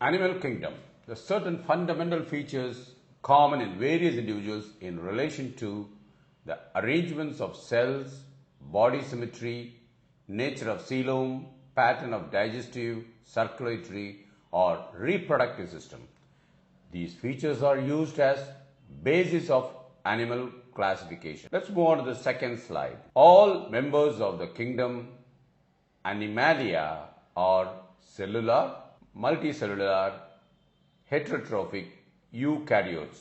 Animal kingdom. The certain fundamental features common in various individuals in relation to the arrangements of cells, body symmetry, nature of coelom, pattern of digestive, circulatory or reproductive system. These features are used as basis of animal classification. Let's move on to the second slide. All members of the kingdom Animalia are cellular, multicellular, heterotrophic eukaryotes,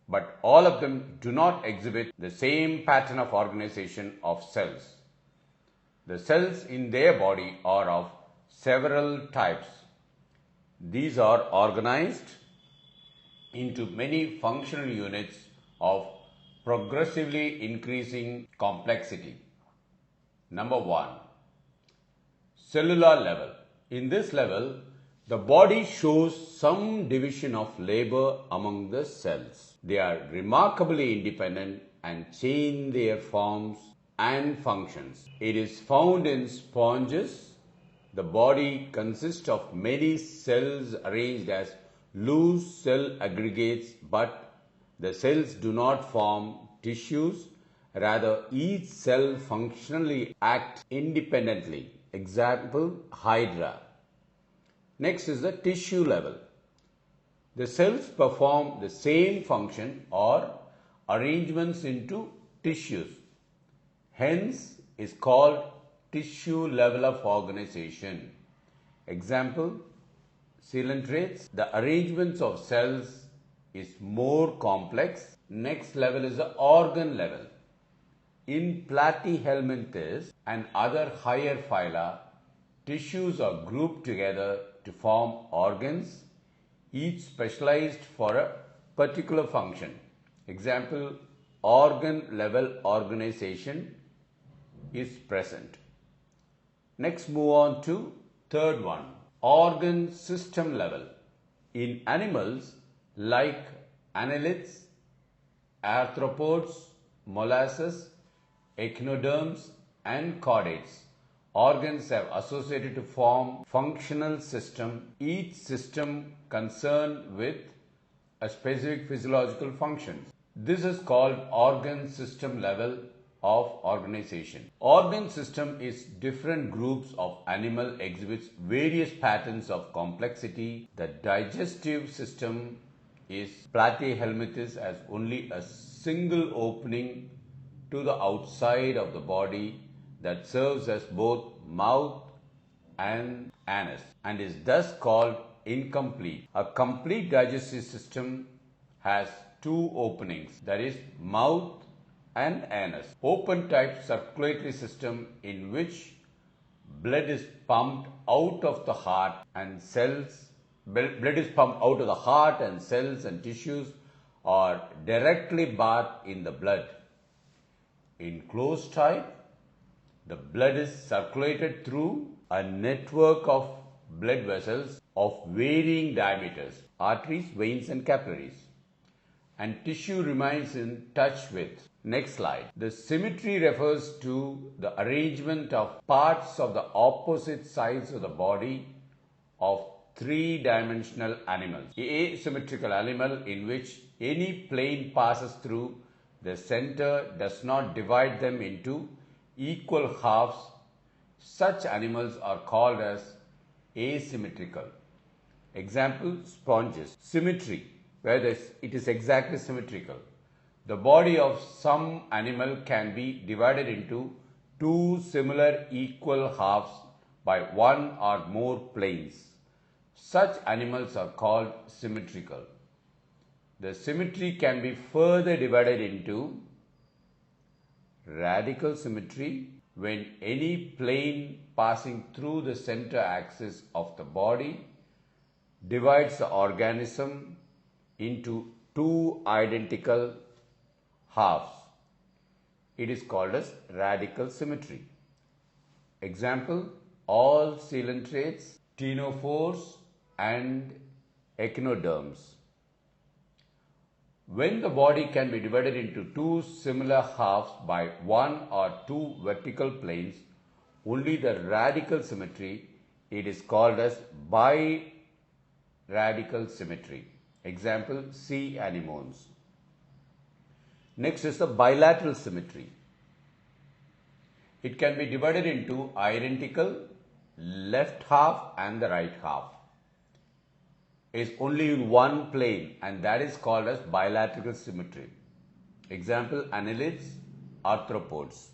but all of them do not exhibit the same pattern of organization of cells. The cells in their body are of several types. These are organized into many functional units of progressively increasing complexity. Number 1. Cellular level. In this level, the body shows some division of labor among the cells. They are remarkably independent and change their forms and functions. It is found in sponges. The body consists of many cells arranged as loose cell aggregates, but the cells do not form tissues. Rather, each cell functionally acts independently. Example, Hydra. Next is the tissue level. The cells perform the same function or arrangements into tissues. Hence, is called tissue level of organization. Example, Cylindrics. The arrangements of cells is more complex. Next level is the organ level. In Platyhelminthes and other higher phyla, tissues are grouped together to form organs, each specialized for a particular function. Example, organ level organization is present. Next, move on to third one, organ system level. In animals like annelids, arthropods, molluscs, echinoderms and chordates, organs have associated to form functional system, each system concerned with a specific physiological function. This is called organ system level of organization. Organ system is different groups of animal exhibits various patterns of complexity. The digestive system is Platyhelminthes as only a single opening to the outside of the body that serves as both mouth and anus and is thus called incomplete. A complete digestive system has two openings, that is mouth and anus. Open type circulatory system in which blood is pumped out of the heart and cells and tissues are directly bathed in the blood. In closed type, the blood is circulated through a network of blood vessels of varying diameters, arteries, veins and capillaries, and tissue remains in touch with. Next slide. The symmetry refers to the arrangement of parts of the opposite sides of the body of three-dimensional animals. Asymmetrical animal in which any plane passes through the center does not divide them into equal halves. Such animals are called as asymmetrical. Example, sponges. Symmetry, where it is exactly symmetrical. The body of some animal can be divided into two similar equal halves by one or more planes. Such animals are called symmetrical. The symmetry can be further divided into radical symmetry, when any plane passing through the center axis of the body divides the organism into two identical halves. It is called as radical symmetry. Example, all coelentrates, ctenophores and echinoderms. When the body can be divided into two similar halves by one or two vertical planes, only the radical symmetry, it is called as radical symmetry. Example, sea anemones. Next is the bilateral symmetry. It can be divided into identical left half and the right half. Is only in one plane, and that is called as bilateral symmetry. Example, annelids, arthropods.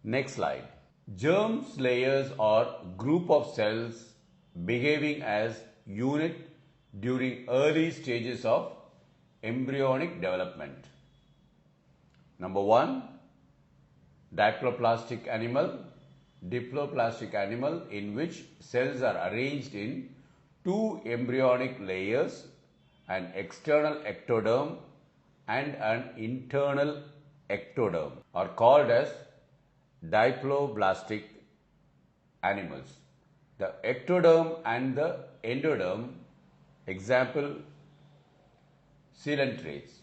Next slide. Germs layers are group of cells behaving as unit during early stages of embryonic development. Number 1, Diploplastic animal. Diploplastic animal, in which cells are arranged in two embryonic layers, an external ectoderm and an internal ectoderm, are called as diploplastic animals. The ectoderm and the endoderm, example, Cylindrics.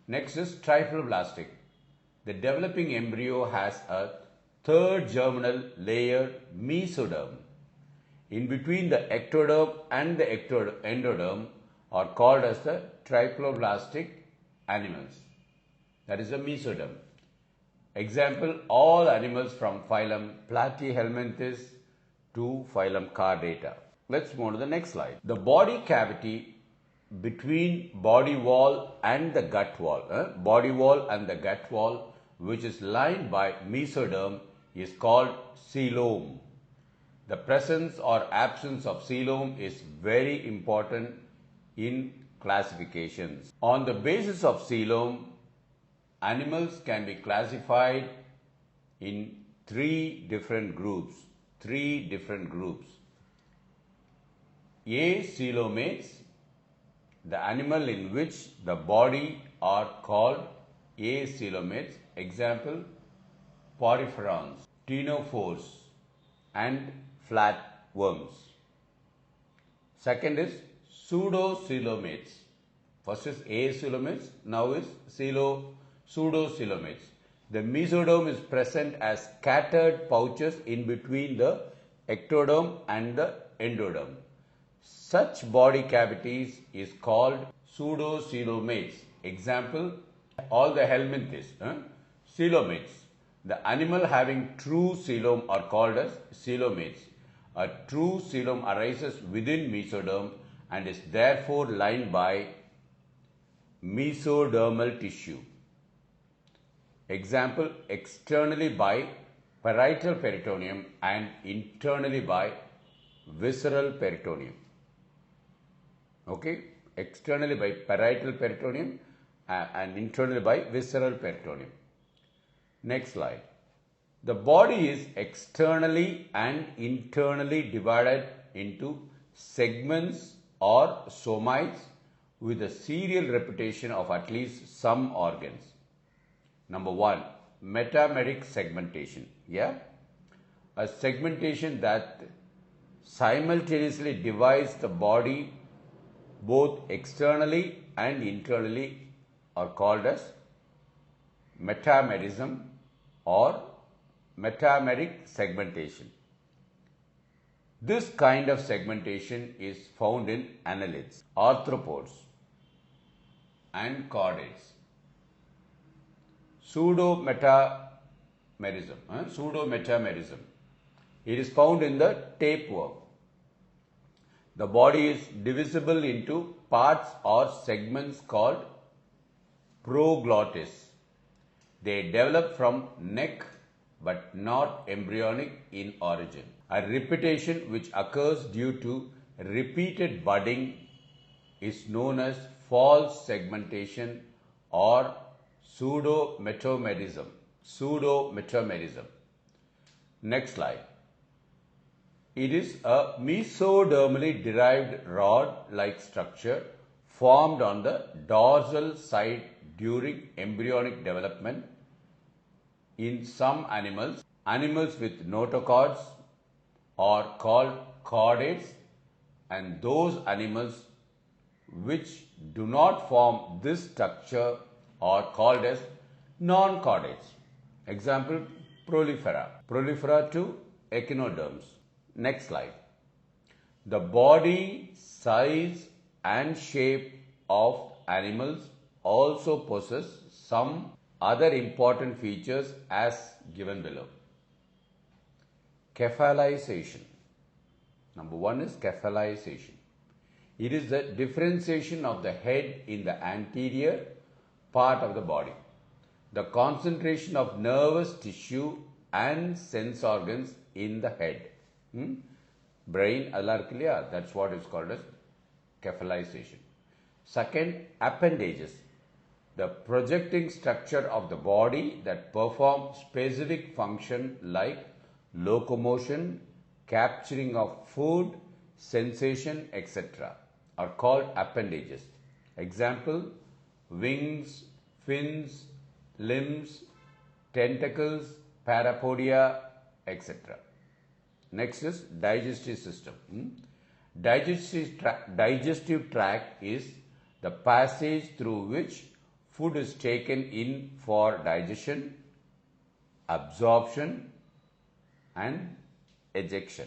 Next is triploblastic. The developing embryo has a third germinal layer, mesoderm. In between the ectoderm and the endoderm are called as the triploblastic animals. That is the mesoderm. Example, all animals from phylum Platyhelminthes to phylum Chordata. Let's move to the next slide. The body cavity between body wall and the gut wall, which is lined by mesoderm, is called coelom. The presence or absence of coelom is very important in classifications. On the basis of coelom, animals can be classified in three different groups. Acoelomates, the animal in which the body are called acoelomates. Example, poriferans, ctenophores and flatworms. Second is pseudocoelomates. First is acoelomates, now is pseudocoelomates. The mesoderm is present as scattered pouches in between the ectoderm and the endoderm. Such body cavities is called pseudocoelomates. Example, all the helminthes, coelomates. The animal having true coelom are called as coelomates. A true coelom arises within mesoderm and is therefore lined by mesodermal tissue. Example, externally by parietal peritoneum and internally by visceral peritoneum. Okay, externally by parietal peritoneum and internally by visceral peritoneum. Next slide. The body is externally and internally divided into segments or somites with a serial repetition of at least some organs. Number 1, metameric segmentation. A segmentation that simultaneously divides the body both externally and internally are called as metamerism or metameric segmentation. This kind of segmentation is found in annelids, arthropods and chordates. Pseudometamerism. It is found in the tapeworm. The body is divisible into parts or segments called proglottis. They develop from neck but not embryonic in origin. A repetition which occurs due to repeated budding is known as false segmentation or pseudometamerism. Next slide. It is a mesodermally derived rod-like structure formed on the dorsal side during embryonic development. In some animals, with notochords are called chordates, and those animals which do not form this structure are called as non-chordates. Example, Porifera to echinoderms. Next slide. The body, size and shape of animals also possess some other important features as given below. Cephalization. Number one is cephalization. It is the differentiation of the head in the anterior part of the body. The concentration of nervous tissue and sense organs in the head. Brain, that's what is called as cephalization. Second, appendages. The projecting structure of the body that perform specific function like locomotion, capturing of food, sensation, etc. are called appendages. Example, wings, fins, limbs, tentacles, parapodia, etc. Next is digestive system. Digestive tract is the passage through which food is taken in for digestion, absorption and ejection.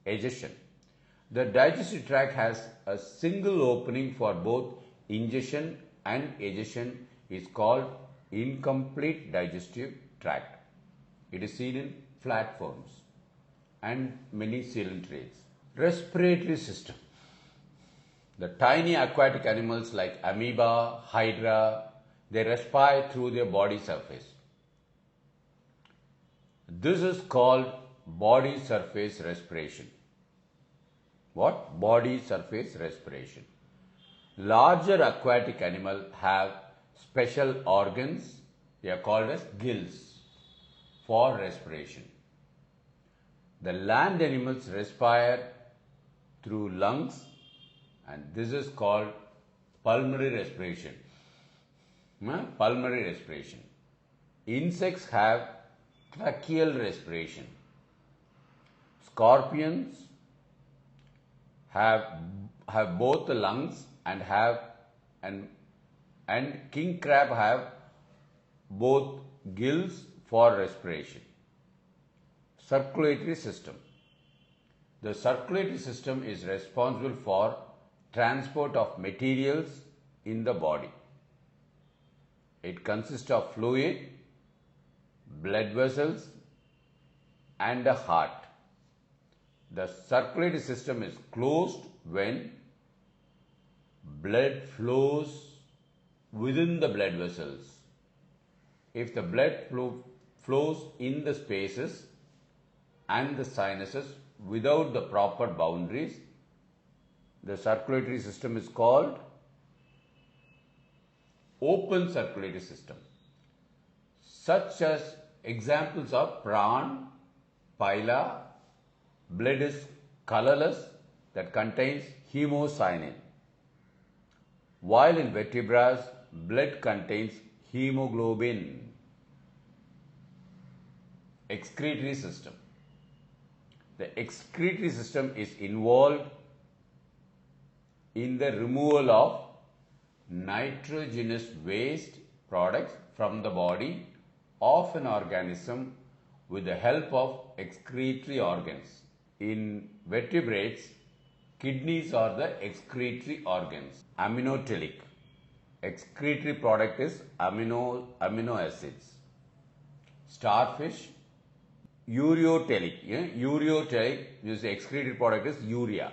The digestive tract has a single opening for both ingestion and ejection is called incomplete digestive tract. It is seen in flatworms and many coelenterates. Respiratory system. The tiny aquatic animals like amoeba, hydra, they respire through their body surface. This is called body surface respiration. What? Body surface respiration. Larger aquatic animals have special organs, they are called as gills for respiration. The land animals respire through lungs and this is called pulmonary respiration. Pulmonary respiration. Insects have tracheal respiration. Scorpions have both the lungs and king crab have both gills for respiration. Circulatory system. The circulatory system is responsible for transport of materials in the body. It consists of fluid, blood vessels and a heart. The circulatory system is closed when blood flows within the blood vessels. If the blood flows in the spaces and the sinuses without the proper boundaries, the circulatory system is called open circulatory system. Such as examples of prawn, pila, blood is colorless that contains hemocyanin, while in vertebrates, blood contains hemoglobin. Excretory system. The excretory system is involved in the removal of nitrogenous waste products from the body of an organism with the help of excretory organs. In vertebrates, kidneys are the excretory organs. Aminotelic. Excretory product is amino acids. Starfish. Ureotelic. Ureotelic, the excretory product is urea.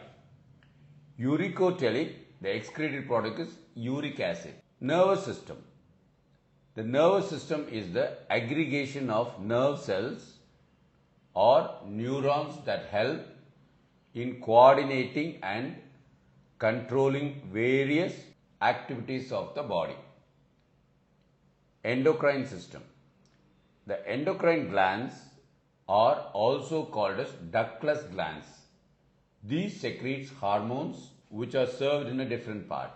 Uricotelic, the excretory product is uric acid. Nervous system. The nervous system is the aggregation of nerve cells or neurons that help in coordinating and controlling various activities of the body. Endocrine system. The endocrine glands are also called as ductless glands. These secretes hormones which are served in a different part.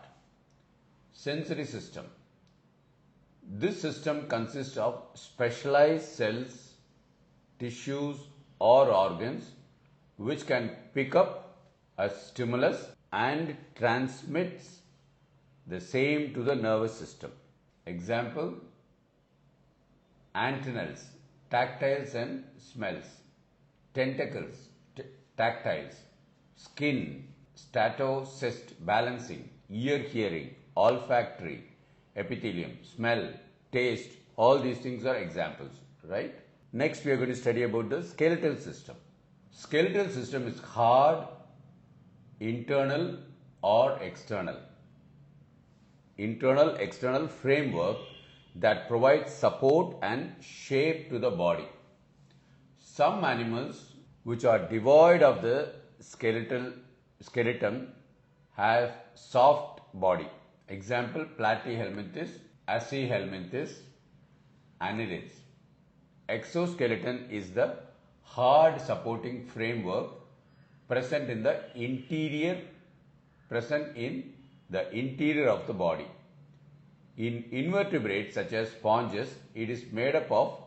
Sensory system. This system consists of specialized cells, tissues or organs which can pick up a stimulus and transmits the same to the nervous system. Example, antennals, tactiles and smells. Tentacles, tactiles. skin, statocyst balancing, ear hearing, olfactory, epithelium, smell, taste, all these things are examples, right? Next we are going to study about the skeletal system. Skeletal system is hard, internal or external. Internal, external framework that provides support and shape to the body. Some animals which are devoid of the skeleton have soft body. Example, Platyhelminthes, Achyhelminthes, Annelids. Exoskeleton is the hard supporting framework present in the interior of the body. In invertebrates such as sponges, it is made up of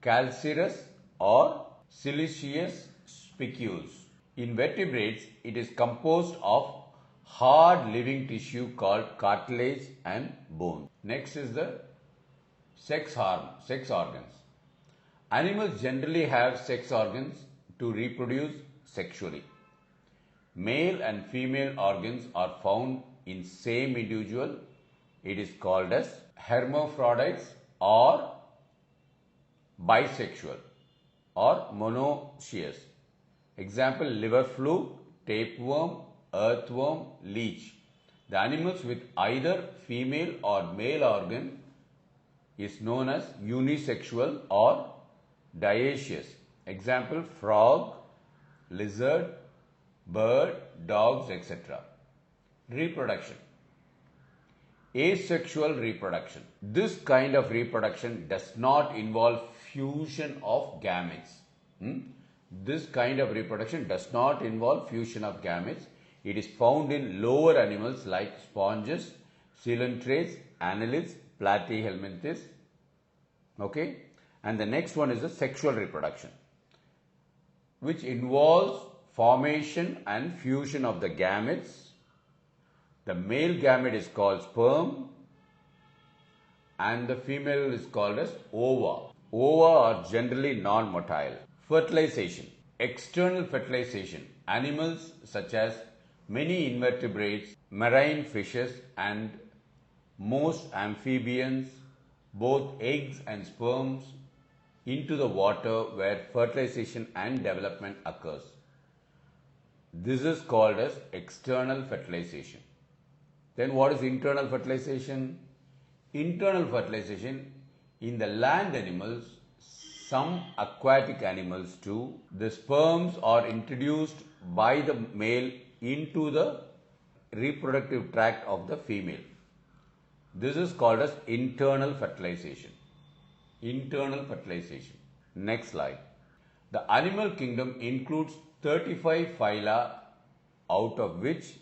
calcareous or siliceous spicules. In vertebrates, it is composed of hard living tissue called cartilage and bone. Next is the sex organs. Animals generally have sex organs to reproduce sexually. Male and female organs are found in same individual. It is called as hermaphrodites or bisexual or monoecious. Example, liver fluke, tapeworm, earthworm, leech. The animals with either female or male organ is known as unisexual or dioecious. Example, frog, lizard, bird, dogs, etc. Reproduction. Asexual reproduction. This kind of reproduction does not involve fusion of gametes. This kind of reproduction does not involve fusion of gametes. It is found in lower animals like sponges, coelentrates, annelids, platyhelminthes. Okay? And the next one is the sexual reproduction, which involves formation and fusion of the gametes. The male gamete is called sperm and the female is called as ova. Ova are generally non-motile. Fertilization. External fertilization. Animals such as many invertebrates, marine fishes and most amphibians, both eggs and sperms into the water where fertilization and development occurs. This is called as external fertilization. Then what is internal fertilization? Internal fertilization in the land animals, some aquatic animals too, the sperms are introduced by the male into the reproductive tract of the female. This is called as internal fertilization. Internal fertilization. Next slide. The animal kingdom includes 35 phyla, out of which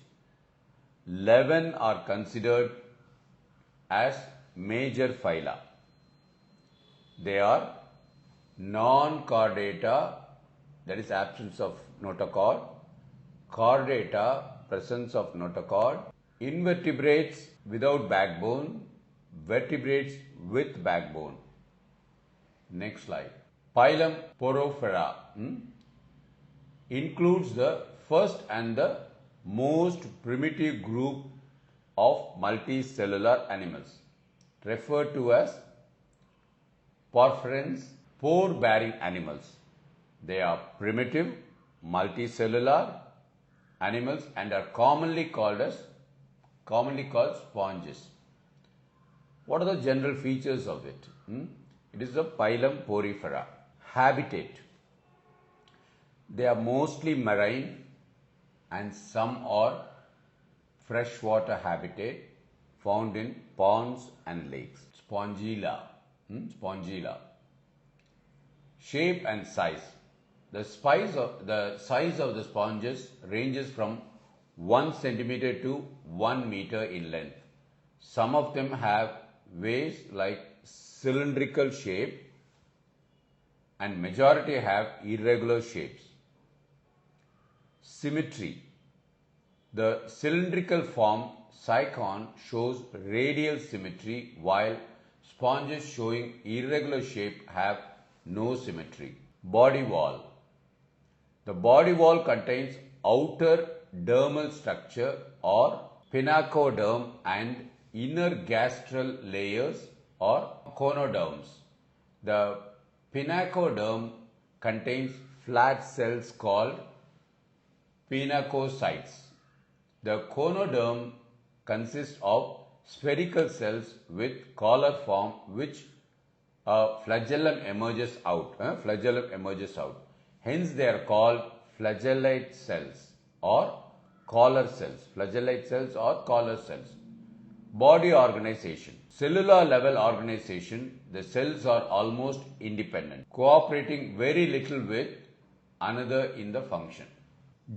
11 are considered as major phyla. They are non-chordata, that is absence of notochord, chordata, presence of notochord, invertebrates without backbone, vertebrates with backbone. Next slide. Pylum Porifera includes the first and the most primitive group of multicellular animals, referred to as porphyrins, pore-bearing animals. They are primitive, multicellular animals and are commonly called sponges. What are the general features of it? It is the Pylum Porifera. Habitat. They are mostly marine and some are freshwater habitat found in ponds and lakes. Spongilla. Shape and size. The size of the sponges ranges from 1 centimeter to 1 meter in length. Some of them have ways like cylindrical shape and majority have irregular shapes. Symmetry. The cylindrical form cycon shows radial symmetry while sponges showing irregular shape have no symmetry. Body wall. The body wall contains outer dermal structure or pinacoderm and inner gastral layers or conoderms. The pinacoderm contains flat cells called pinacocytes. The conoderm consists of spherical cells with collar form which a flagellum emerges out. Hence they are called flagellate cells or collar cells. Flagellate cells or collar cells. Body organization. Cellular level organization, the cells are almost independent, cooperating very little with another in the function.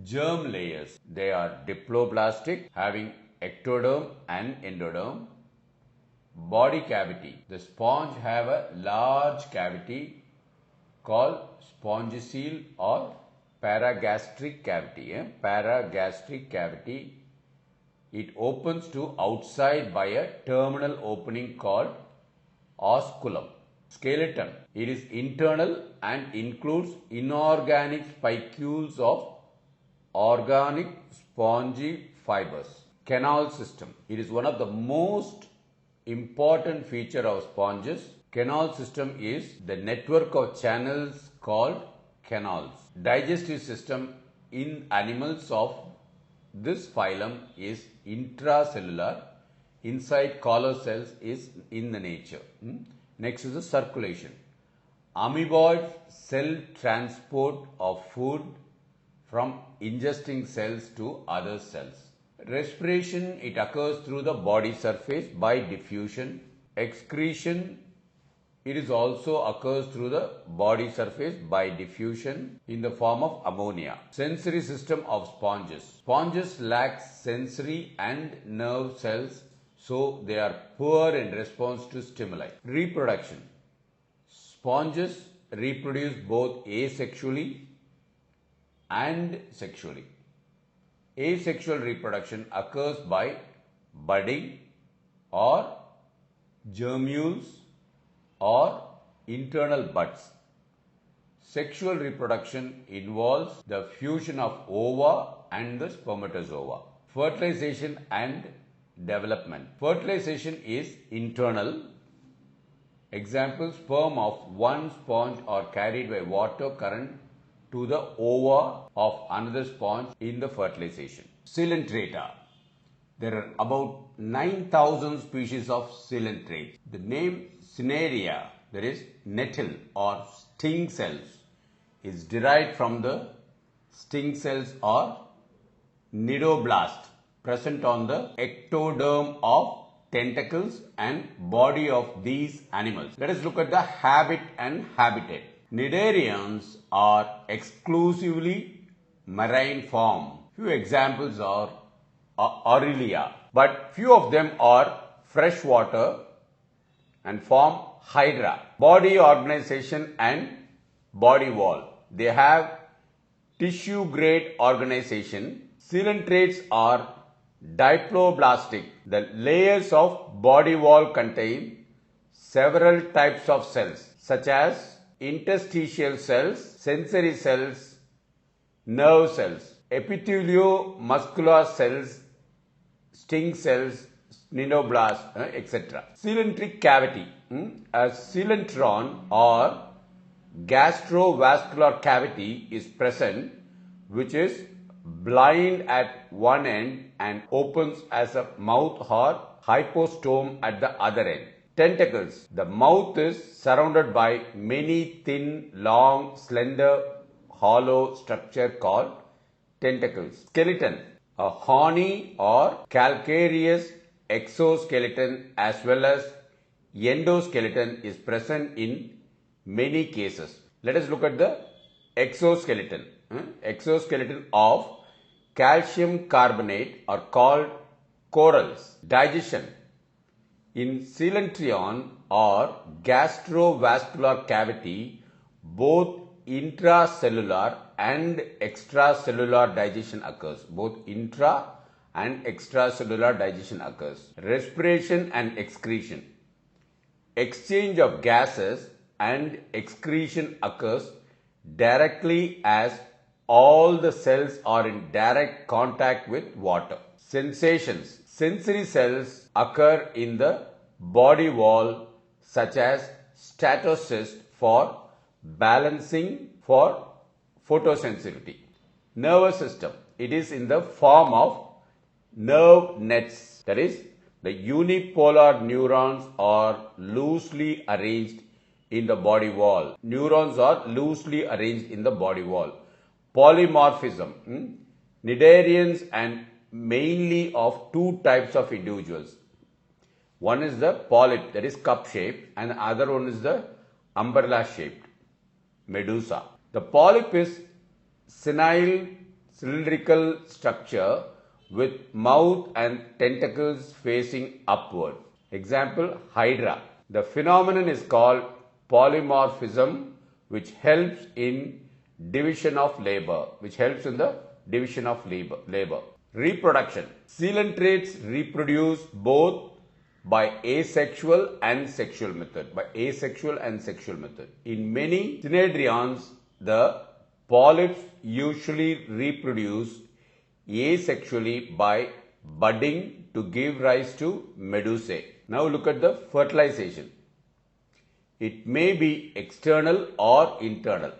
Germ layers. They are diploplastic, having ectoderm and endoderm. Body cavity. The sponge have a large cavity called spongiceal or paragastric cavity. Paragastric cavity. It opens to outside by a terminal opening called osculum. Skeleton. It is internal and includes inorganic spicules of organic spongy fibers. Canal system. It is one of the most important feature of sponges. Canal system is the network of channels called canals. Digestive system in animals of this phylum is intracellular. Inside collar cells is in the nature. Next is the circulation. Amoeboid cell transport of food from ingesting cells to other cells. Respiration, it occurs through the body surface by diffusion. Excretion, it is also occurs through the body surface by diffusion in the form of ammonia. Sensory system of sponges. Sponges lack sensory and nerve cells, so they are poor in response to stimuli. Reproduction. Sponges reproduce both asexually and sexually. Asexual reproduction occurs by budding or germules or internal buds. Sexual reproduction involves the fusion of ova and the spermatozoa. Fertilization and development. Fertilization is internal. Example, sperm of one sponge are carried by water current to the ova of another sponge in the fertilization. Coelenterata. There are about 9,000 species of coelentrates. The name Cinerea, that is nettle or sting cells, is derived from the sting cells or nidoblast present on the ectoderm of tentacles and body of these animals. Let us look at the habit and habitat. Cnidarians are exclusively marine form. Few examples are Aurelia, but few of them are freshwater and form hydra. Body organization and body wall. They have tissue grade organization. Coelentrates are diploplastic. The layers of body wall contain several types of cells such as interstitial cells, sensory cells, nerve cells, epitheliomuscular cells, sting cells, cninoblast, etc. Cylindric cavity. A coelentron or gastrovascular cavity is present which is blind at one end and opens as a mouth or hypostome at the other end. Tentacles. The mouth is surrounded by many thin, long, slender, hollow structure called tentacles. Skeleton. A horny or calcareous exoskeleton as well as endoskeleton is present in many cases. Let us look at the exoskeleton. Exoskeleton of calcium carbonate are called corals. Digestion. In coelentrion or gastrovascular cavity, both intracellular and extracellular digestion occurs. Both intra and extracellular digestion occurs. Respiration and excretion. Exchange of gases and excretion occurs directly as all the cells are in direct contact with water. Sensations. Sensory cells occur in the body wall such as statocyst for balancing for photosensitivity. Nervous system. It is in the form of nerve nets, that is, the unipolar neurons are loosely arranged in the body wall. Neurons are loosely arranged in the body wall. Polymorphism. Cnidarians and mainly of two types of individuals. One is the polyp, that is cup shaped, and the other one is the umbrella shaped, medusa. The polyp is senile cylindrical structure with mouth and tentacles facing upward. Example, hydra. The phenomenon is called polymorphism, which helps in division of labor, Reproduction. Coelenterates reproduce both by asexual and sexual method. In many cnidarians, the polyps usually reproduce asexually by budding to give rise to medusae. Now look at the fertilization. It may be external or internal.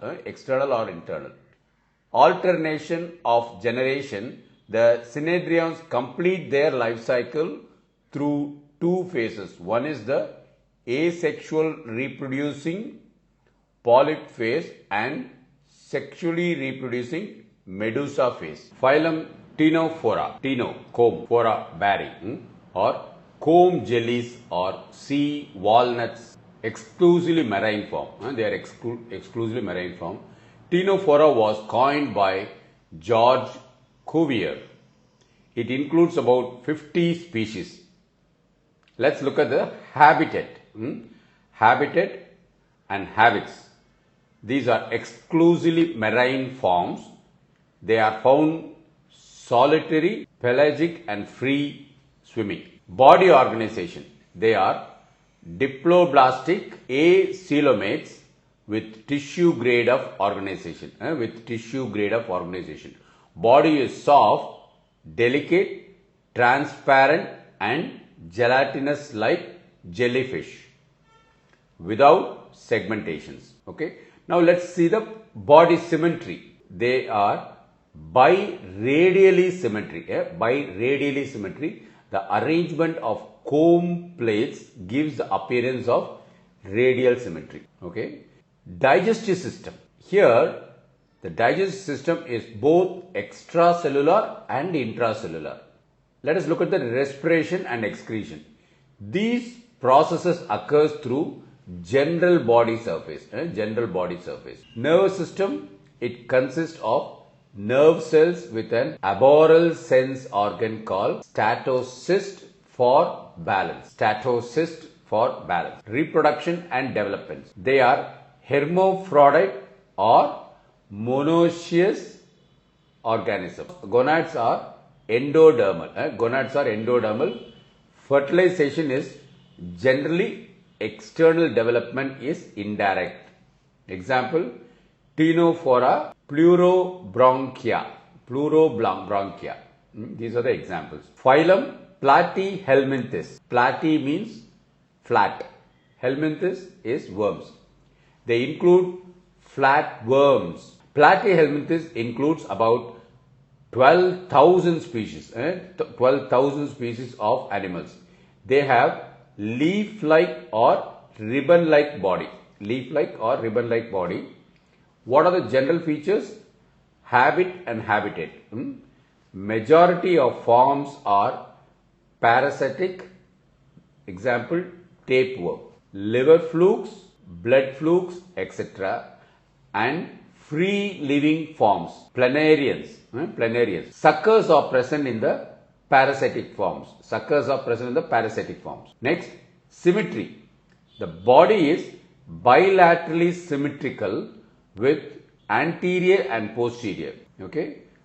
Alternation of generation. The cnidarians complete their life cycle through two phases. One is the asexual reproducing polyp phase and sexually reproducing medusa phase. Phylum Ctenophora, comb, phora, berry, or comb jellies or sea walnuts, exclusively marine form. They are exclusively marine form. Ctenophora was coined by George Cuvier. It includes about 50 species. Let's look at the habitat. Habitat and habits. These are exclusively marine forms. They are found solitary, pelagic and free swimming. Body organization. They are diploplastic acoelomates with tissue grade of organization. Body is soft, delicate, transparent and gelatinous like jellyfish without segmentations. Okay. Now let's see the body symmetry. They are biradially symmetry. The arrangement of comb plates gives the appearance of radial symmetry. Okay. Digestive system. Here the digestive system is both extracellular and intracellular. Let us look at the respiration and excretion. These processes occurs through general body surface. Nervous system, it consists of nerve cells with an arboreal sense organ called statocyst for balance. Reproduction and development. They are hermaphrodite or monoecious organisms. Gonads are endodermal. Fertilization is generally external, development is indirect. Example, Ctenophora pleurobronchia. These are the examples. Phylum Platyhelminthes. Platy means flat. Helminthes is worms. They include flat worms. Platyhelminthes includes about 12,000 species. 12,000 species of animals. They have leaf-like or ribbon-like body. What are the general features? Habit and habitat. Majority of forms are parasitic. Example, tapeworm. Liver flukes, blood flukes, etc. and free living forms, planarians. Suckers are present in the parasitic forms. Next, symmetry. The body is bilaterally symmetrical with anterior and posterior.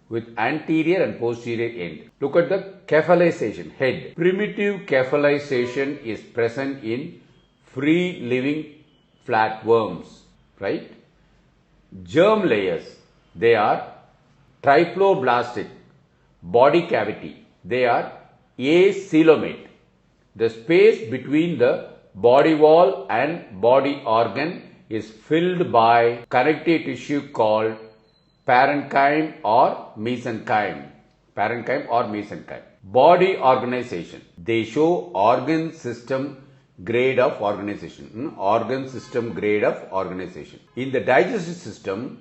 With anterior and posterior end. Look at the cephalization, head. Primitive cephalization is present in free living flatworms, right? Germ layers, they are Diploplastic body cavity, they are acoelomate. The space between the body wall and body organ is filled by connective tissue called parenchyma or mesenchyme. Parenchyma or mesenchyme. Body organization. They show organ system grade of organization. Organ system grade of organization. In the digestive system,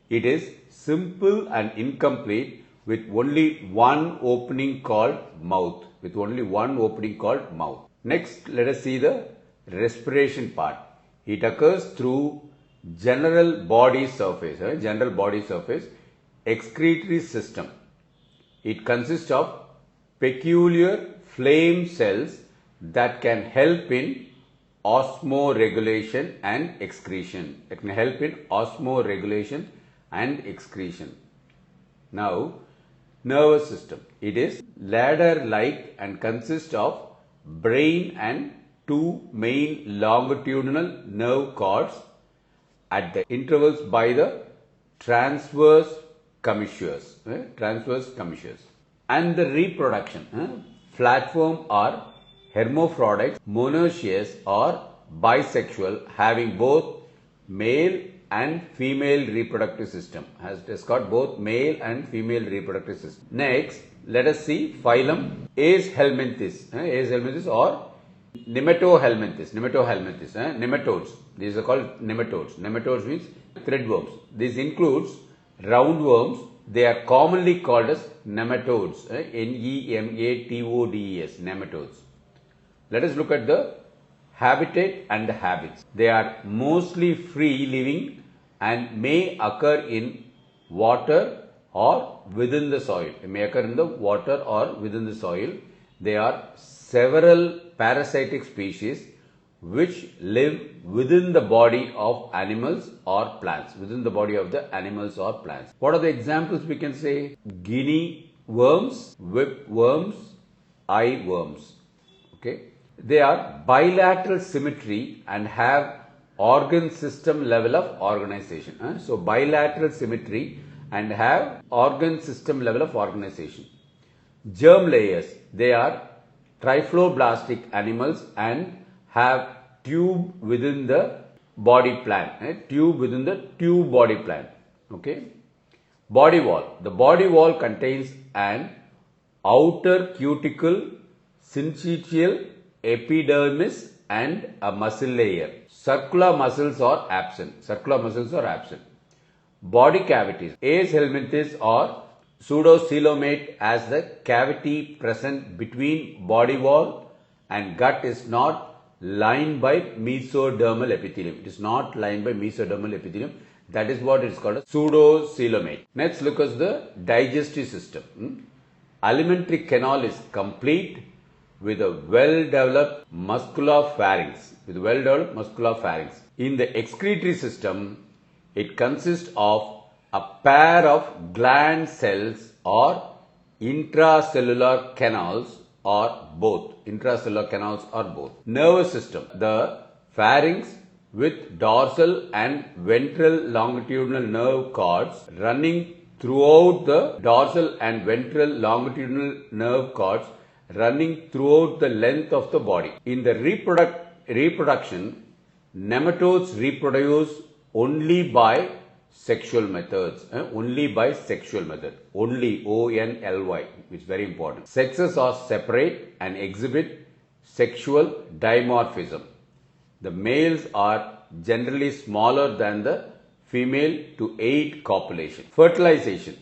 it is simple and incomplete with only one opening called mouth. Next, let us see the respiration part. It occurs through general body surface. Excretory system. It consists of peculiar flame cells that can help in osmoregulation and excretion. Now, nervous system. It is ladder-like and consists of brain and two main longitudinal nerve cords at the intervals by the transverse commissures. And the reproduction. Flatworm are hermaphrodites, monoecious or bisexual, having both male and female reproductive system. Has got both male and female reproductive system. Next, let us see phylum Aeshelminthes or Nematohelminthes. Nematodes. These are called nematodes. Nematodes means threadworms. This includes roundworms. They are commonly called as nematodes. Nematodes. Nematodes. Let us look at the habitat and the habits. They are mostly free living and may occur in water or within the soil. There are several parasitic species which live within the body of animals or plants. What are the examples we can say? Guinea worms, whipworms, eye worms. Okay. They are bilateral symmetry and have organ system level of organization. So bilateral symmetry and have organ system level of organization. Germ layers. They are Diploplastic animals and have tube within the body plan. Tube body plan. Okay. Body wall. The body wall contains an outer cuticle, syncytial, epidermis and a muscle layer. Circular muscles are absent. Body cavities. Aeshelminthes or pseudocoelomate, as the cavity present between body wall and gut is not lined by mesodermal epithelium. That is what is called a pseudocoelomate. Next, look at the digestive system. Alimentary canal is complete with a well-developed muscular pharynx. In the excretory system, it consists of a pair of gland cells or intracellular canals or both. Nervous system. The pharynx with dorsal and ventral longitudinal nerve cords running throughout the length of the body. In the reproduction, nematodes reproduce only by sexual methods. Only, O-N-L-Y, which is very important. Sexes are separate and exhibit sexual dimorphism. The males are generally smaller than the female to aid copulation. Fertilization.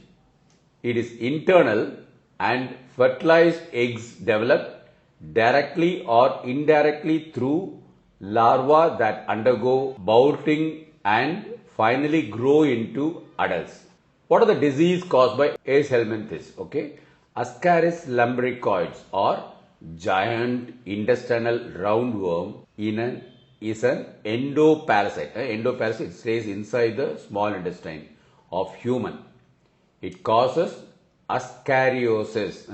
It is internal and fertilized eggs develop directly or indirectly through larvae that undergo sprouting and finally grow into adults. What are the disease caused by Aeshelminthes? Okay. Ascaris lumbricoides or giant intestinal roundworm is an endoparasite. Endoparasite stays inside the small intestine of human. It causes ascariosis.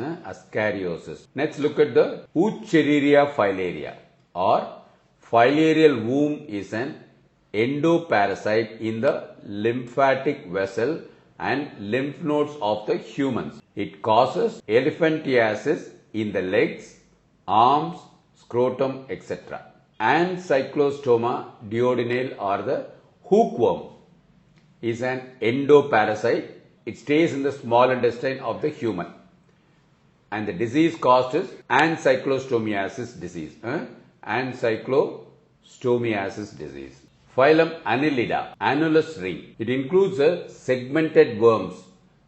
Next, look at the Wuchereria filaria or filarial womb is an endoparasite in the lymphatic vessel and lymph nodes of the humans. It causes elephantiasis in the legs, arms, scrotum, etc. And cyclostoma duodenale or the hookworm is an endoparasite. It stays in the small intestine of the human. And the disease caused is ancyclostomiasis disease. Ancyclostomiasis disease. Phylum Annelida, annulus ring. It includes a segmented worms.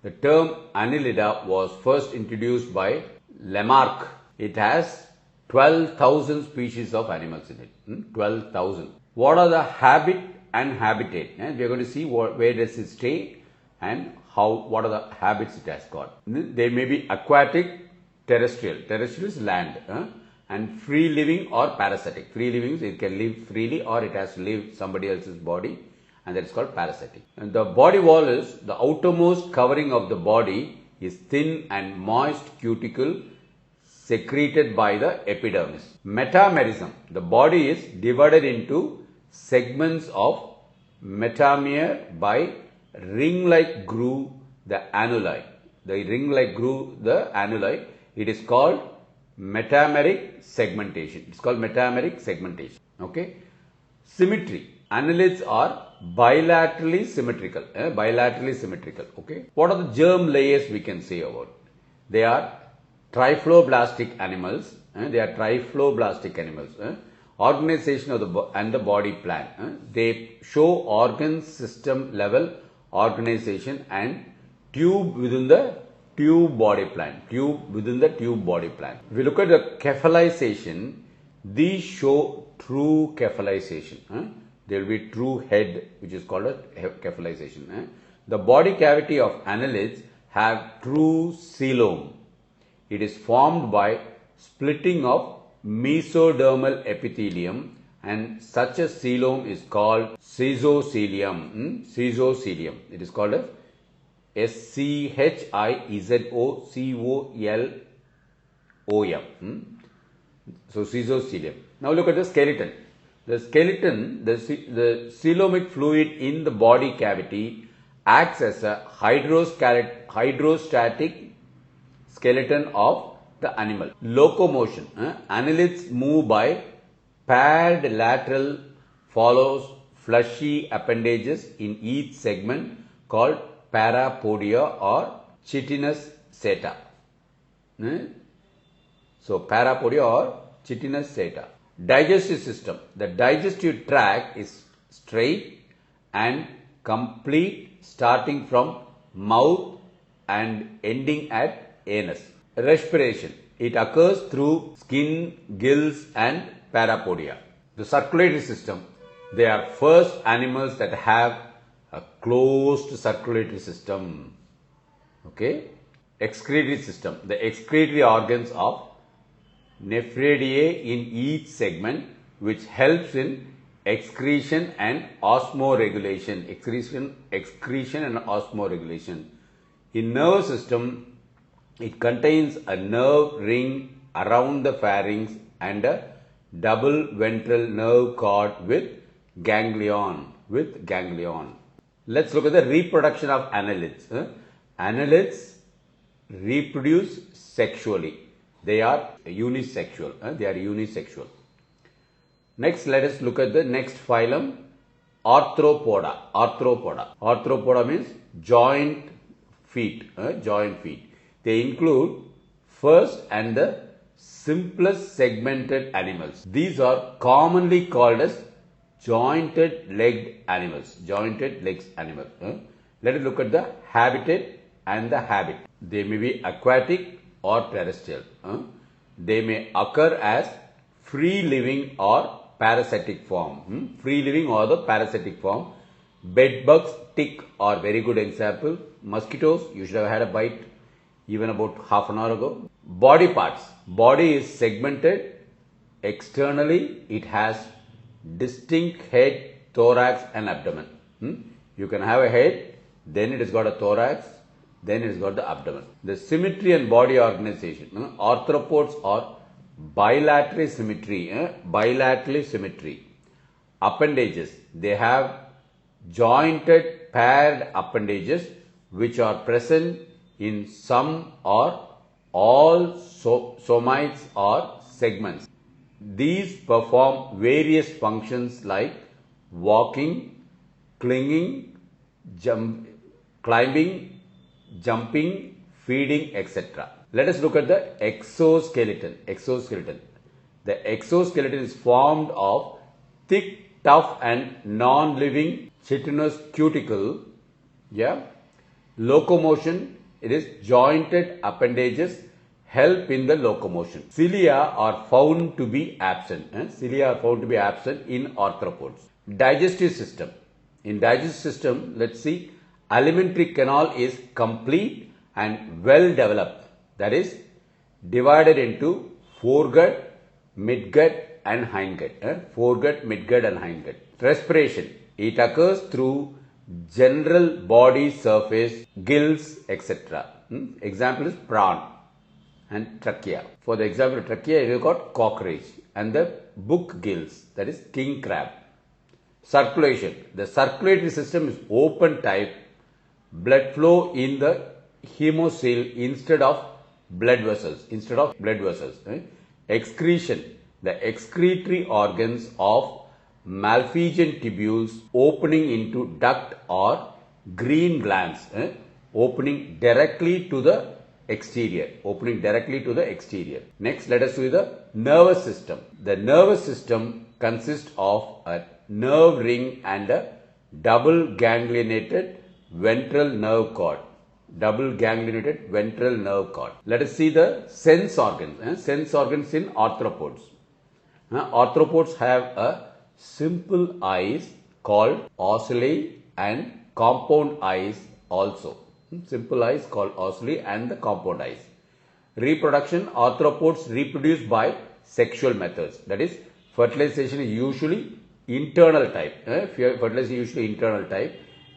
The term Annelida was first introduced by Lamarck. It has 12,000 species of animals in it. 12,000. What are the habit and habitat? We are going to see where does it stay and what are the habits it has got. They may be aquatic, terrestrial. Terrestrial is land. And free living or parasitic. Free living, it can live freely or it has to live somebody else's body, and that is called parasitic. And the body wall is the outermost covering of the body is thin and moist cuticle secreted by the epidermis. Metamerism. The body is divided into segments of metamer by ring-like groove, the annuli. The ring-like groove, the annuli. It is called metameric segmentation. It's called metameric segmentation. Okay. Symmetry. Annelids are bilaterally symmetrical. Bilaterally symmetrical. Okay. What are the germ layers we can say about? They are trifloblastic animals. They are trifloblastic animals. Organization of the and the body plan. They show organ system level organization and tube within the tube body plan. Tube within the tube body plan. If we look at the cephalization, these show true cephalization. There will be true head, which is called a cephalization. The body cavity of annelids have true coelom. It is formed by splitting of mesodermal epithelium, and such a coelom is called schizocelium. Schizocelium. It is called a schizocolium. So schizocelium. Now look at the skeleton. The skeleton, the coelomic fluid in the body cavity acts as a hydrostatic skeleton of the animal. Locomotion. Annelids move by paired lateral follows fleshy appendages in each segment called parapodia or chitinous seta. So parapodia or chitinous seta. Digestive system. The digestive tract is straight and complete starting from mouth and ending at anus. Respiration. It occurs through skin, gills and parapodia. The circulatory system. They are first animals that have a closed circulatory system. Okay. Excretory system. The excretory organs of nephridae in each segment, which helps in excretion and osmoregulation. Excretion and osmoregulation. In nervous system, it contains a nerve ring around the pharynx and a double ventral nerve cord with ganglion. Let's look at the reproduction of annelids. Annelids reproduce sexually. They are unisexual. Next, let us look at the next phylum, Arthropoda. Arthropoda means joint feet. They include first and the simplest segmented animals. These are commonly called as jointed legged animals. Let us look at the habitat and the habit. They may be aquatic or terrestrial. They may occur as free living or parasitic form. Bed bugs, tick are very good example. Mosquitoes, you should have had a bite even about half an hour ago. Body parts. Body is segmented externally. It has distinct head, thorax and abdomen. You can have a head, then it has got a thorax, then it has got the abdomen. The symmetry and body organization. Arthropods are bilateral symmetry. Appendages. They have jointed paired appendages which are present in some or all somites or segments. These perform various functions like walking, clinging, climbing, jumping, feeding, etc. Let us look at the exoskeleton. The exoskeleton is formed of thick, tough and non-living chitinous cuticle. Locomotion, it is jointed appendages help in the locomotion. Cilia are found to be absent. Cilia are found to be absent in arthropods. Digestive system. In digestive system, let's see, alimentary canal is complete and well developed. That is divided into foregut, midgut and hindgut. Foregut, midgut and hindgut. Respiration. It occurs through general body surface, gills, etc. Example is prawn and trachea. For the example of trachea, you have got cockroach and the book gills, that is king crab. Circulation. The circulatory system is open type, blood flow in the hemocoel instead of blood vessels. Excretion. The excretory organs of malphizian tubules opening into duct or green glands, opening directly to the exterior. Next, let us see the nervous system. The nervous system consists of a nerve ring and a double ganglionated ventral nerve cord. Let us see the sense organs. Sense organs in arthropods. Arthropods have a simple eyes called ocelli and compound eyes also. Simple eyes called ocelli and the compound eyes. Reproduction. Arthropods reproduce by sexual methods. That is, fertilization is usually internal type.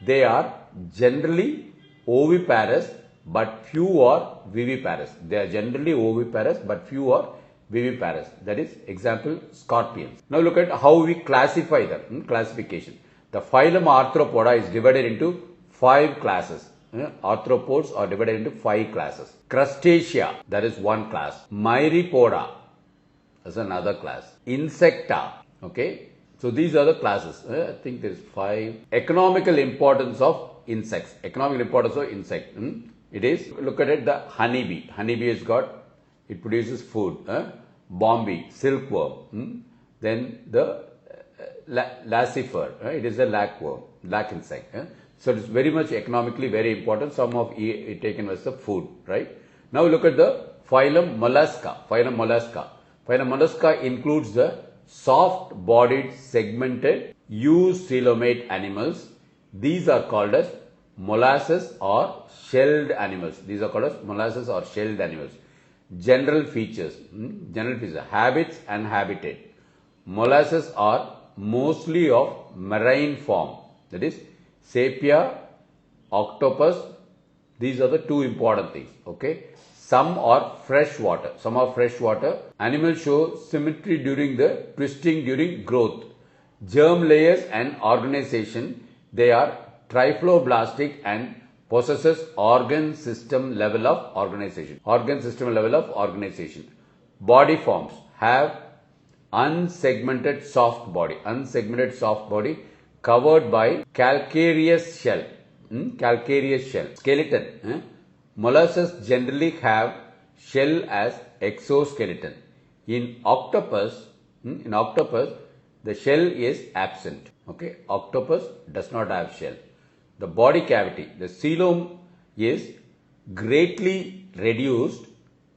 They are generally oviparous but few are viviparous. That is, example, scorpions. Now look at how we classify them. Classification. The phylum Arthropoda is divided into 5 classes. Arthropods are divided into 5 classes. Crustacea, that is one class. Myripoda, that's another class. Insecta, okay. So these are the classes. I think there is 5. Economical importance of insects. It is, look at it, the honeybee. Honeybee has got, it produces food. Bomby, silkworm. Then the lacifer, it is a lackworm, lac insect. So it is very much economically very important. Some of it taken as the food, right? Now look at the phylum Mollusca. Phylum Mollusca includes the soft-bodied segmented eucoelomate animals. These are called as molasses or shelled animals. General features. Habits and habitat. Molasses are mostly of marine form. That is, sepia, octopus. These are the 2 important things. Okay. Some are freshwater. Animals show symmetry during the twisting during growth. Germ layers and organization. They are trifloblastic and possesses organ system level of organization. Body forms have unsegmented soft body covered by calcareous shell. Skeleton. Molluscs generally have shell as exoskeleton. In octopus, the shell is absent. Okay, octopus does not have shell. The body cavity, the coelom is greatly reduced,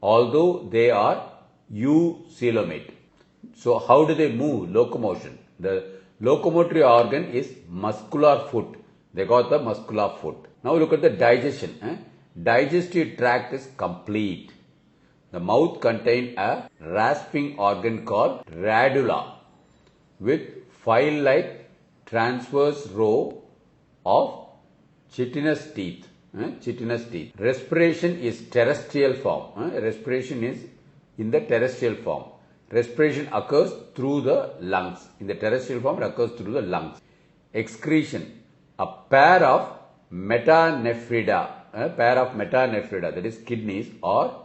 although they are eucoelomate. So how do they move? Locomotion. The locomotory organ is muscular foot. They got the muscular foot. Now look at the digestion. Digestive tract is complete. The mouth contains a rasping organ called radula with file-like transverse row of chitinous teeth. Respiration is terrestrial form. Respiration is in the terrestrial form. Respiration occurs through the lungs. In the terrestrial form, it occurs through the lungs. Excretion. A pair of metanephrida, a pair of metanephrida, that is kidneys, or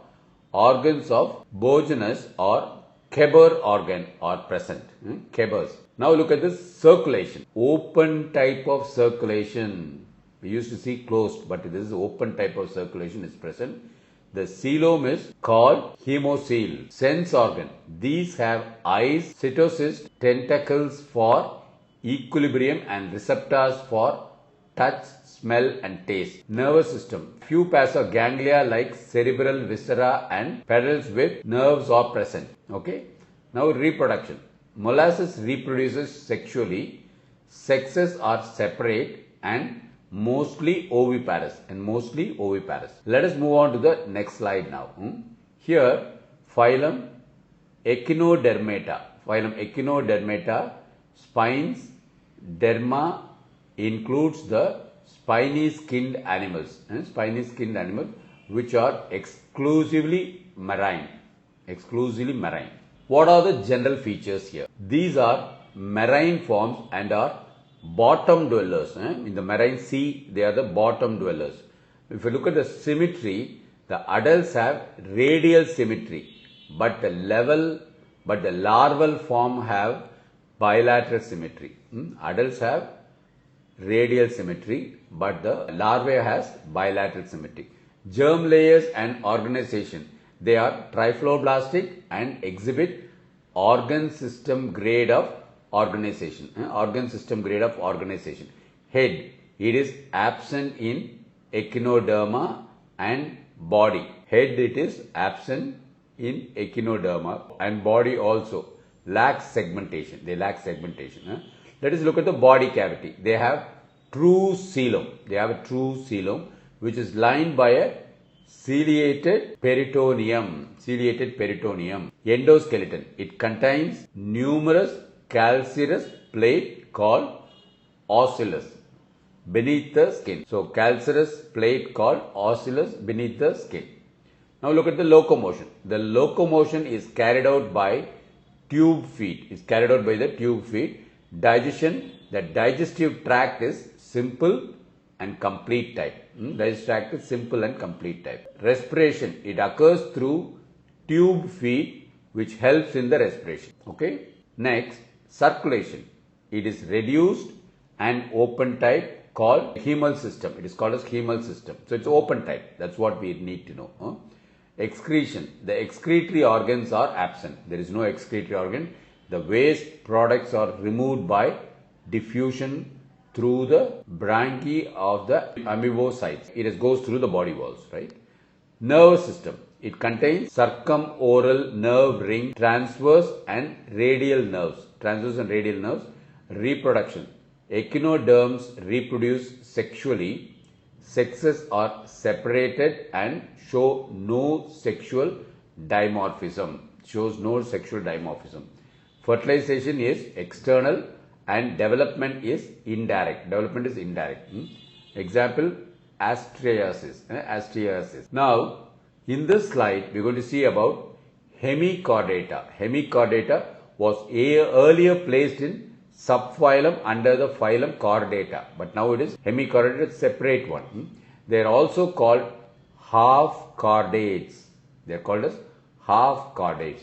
organs of Bogenus or Keber organ are present. Kebers. Now look at this circulation. Open type of circulation. We used to see closed, but this is open type of circulation is present. The coelom is called hemocoel. Sense organ. These have eyes, cytocyst, tentacles for equilibrium and receptors for touch, smell and taste. Nervous system. Few pairs of ganglia like cerebral viscera and pedals with nerves are present. Okay. Now reproduction. Molasses reproduces sexually. Sexes are separate and mostly oviparous. Let us move on to the next slide now. Here phylum Echinodermata, spines, derma includes the spiny skinned animals, which are exclusively marine. What are the general features here? These are marine forms and are bottom dwellers. In the marine sea, they are the bottom dwellers. If you look at the symmetry, the adults have radial symmetry, but the larval form have bilateral symmetry. Adults have radial symmetry, but the larvae has bilateral symmetry. Germ layers and organization. They are trifloblastic and exhibit organ system grade of organization. Head. It is absent in echinoderma and body. Head, it is absent in echinoderma and body also. Lacks segmentation. Let us look at the body cavity. They have true coelom. Which is lined by a ciliated peritoneum. Endoskeleton. It contains numerous calcareous plate called ocellus beneath the skin. So calcareous plate called ocellus beneath the skin. Now look at the locomotion. The locomotion is carried out by tube feet. Digestion. The digestive tract is simple and complete type. Respiration. It occurs through tube feet, which helps in the respiration. Okay. Next, circulation. It is reduced and open type called hemal system. It is called as hemal system. So it's open type. That's what we need to know. Excretion. The excretory organs are absent. There is no excretory organ. The waste products are removed by diffusion through the branchiae of the amoebocytes. It goes through the body walls, right? Nervous system. It contains circumoral nerve ring, transverse and radial nerves. Reproduction. Echinoderms reproduce sexually. Sexes are separated and show no sexual dimorphism. Fertilization is external and development is indirect. Example, Ascaris. Now, in this slide, we are going to see about hemichordata. Hemichordata was earlier placed in subphylum under the phylum Chordata, but now it is hemichordata, a separate one. They are also called half chordates.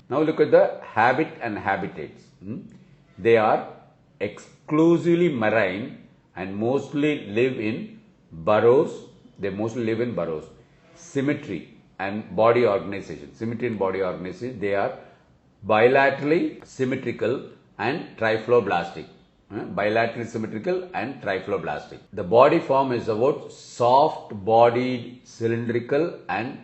Now look at the habit and habitats. They are exclusively marine and mostly live in burrows. Symmetry and body organization. They are bilaterally symmetrical and trifloblastic. The body form is about soft bodied cylindrical and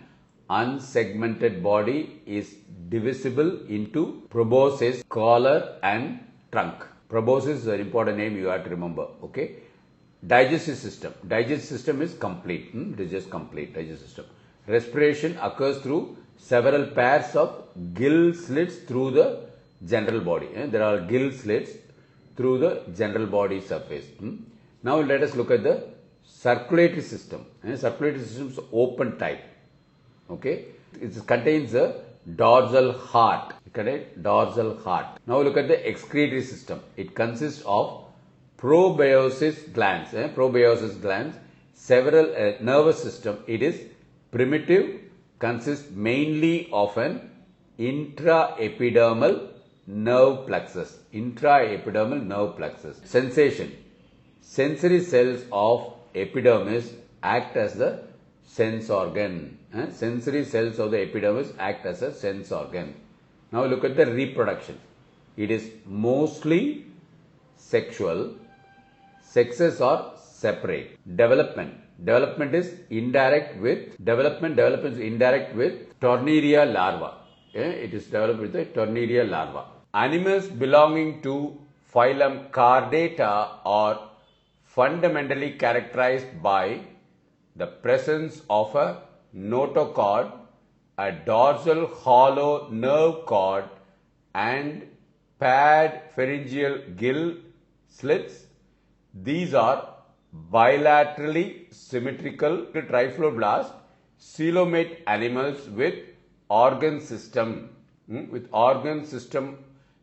unsegmented body is divisible into proboscis, collar and trunk. Proboscis is an important name you have to remember. Okay. Digestive system. Digestive system is complete. It is just complete digestive system. Respiration occurs through several pairs of gill slits through the general body. There are gill slits through the general body surface. Now let us look at the circulatory system. Circulatory system is open type. Okay. It contains a dorsal heart. Now look at the excretory system. It consists of proboscis glands. several nervous system. It is primitive, consists mainly of an intraepidermal nerve plexus. Intraepidermal nerve plexus. Sensation. Sensory cells of epidermis act as the sense organ. Sensory cells of the epidermis act as a sense organ. Now look at the reproduction. It is mostly sexual. Sexes are separate. Development is indirect with Torneria larva. It is developed with the Torneria larva. Animals belonging to phylum Chordata are fundamentally characterized by the presence of a notochord, a dorsal hollow nerve cord, and paired pharyngeal gill slits. These are bilaterally symmetrical trifloblast coelomate animals with organ system,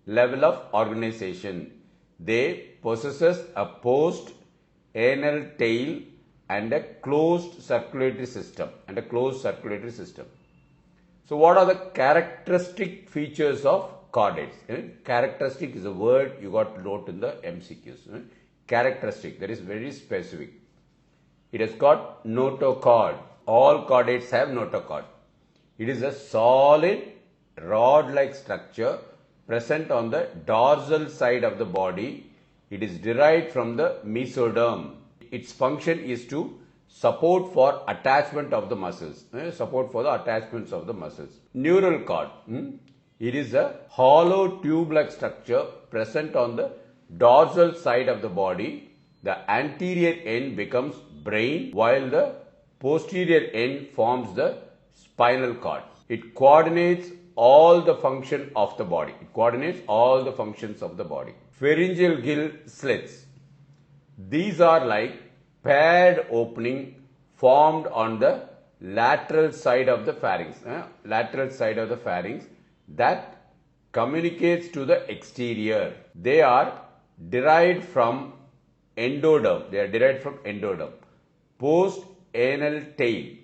level of organization. They possess a post-anal tail and a closed circulatory system. So what are the characteristic features of chordates? Characteristic is a word you got to note in the MCQs. Characteristic, that is very specific. It has got notochord. All chordates have notochord. It is a solid rod-like structure present on the dorsal side of the body. It is derived from the mesoderm. Its function is to support for attachment of the muscles. Neural cord. It is a hollow tube-like structure present on the dorsal side of the body. The anterior end becomes brain while the posterior end forms the spinal cord. It coordinates all the functions of the body. Pharyngeal gill slits. These are like paired opening formed on the lateral side of the pharynx. That communicates to the exterior. They are derived from endoderm. Post-anal tail.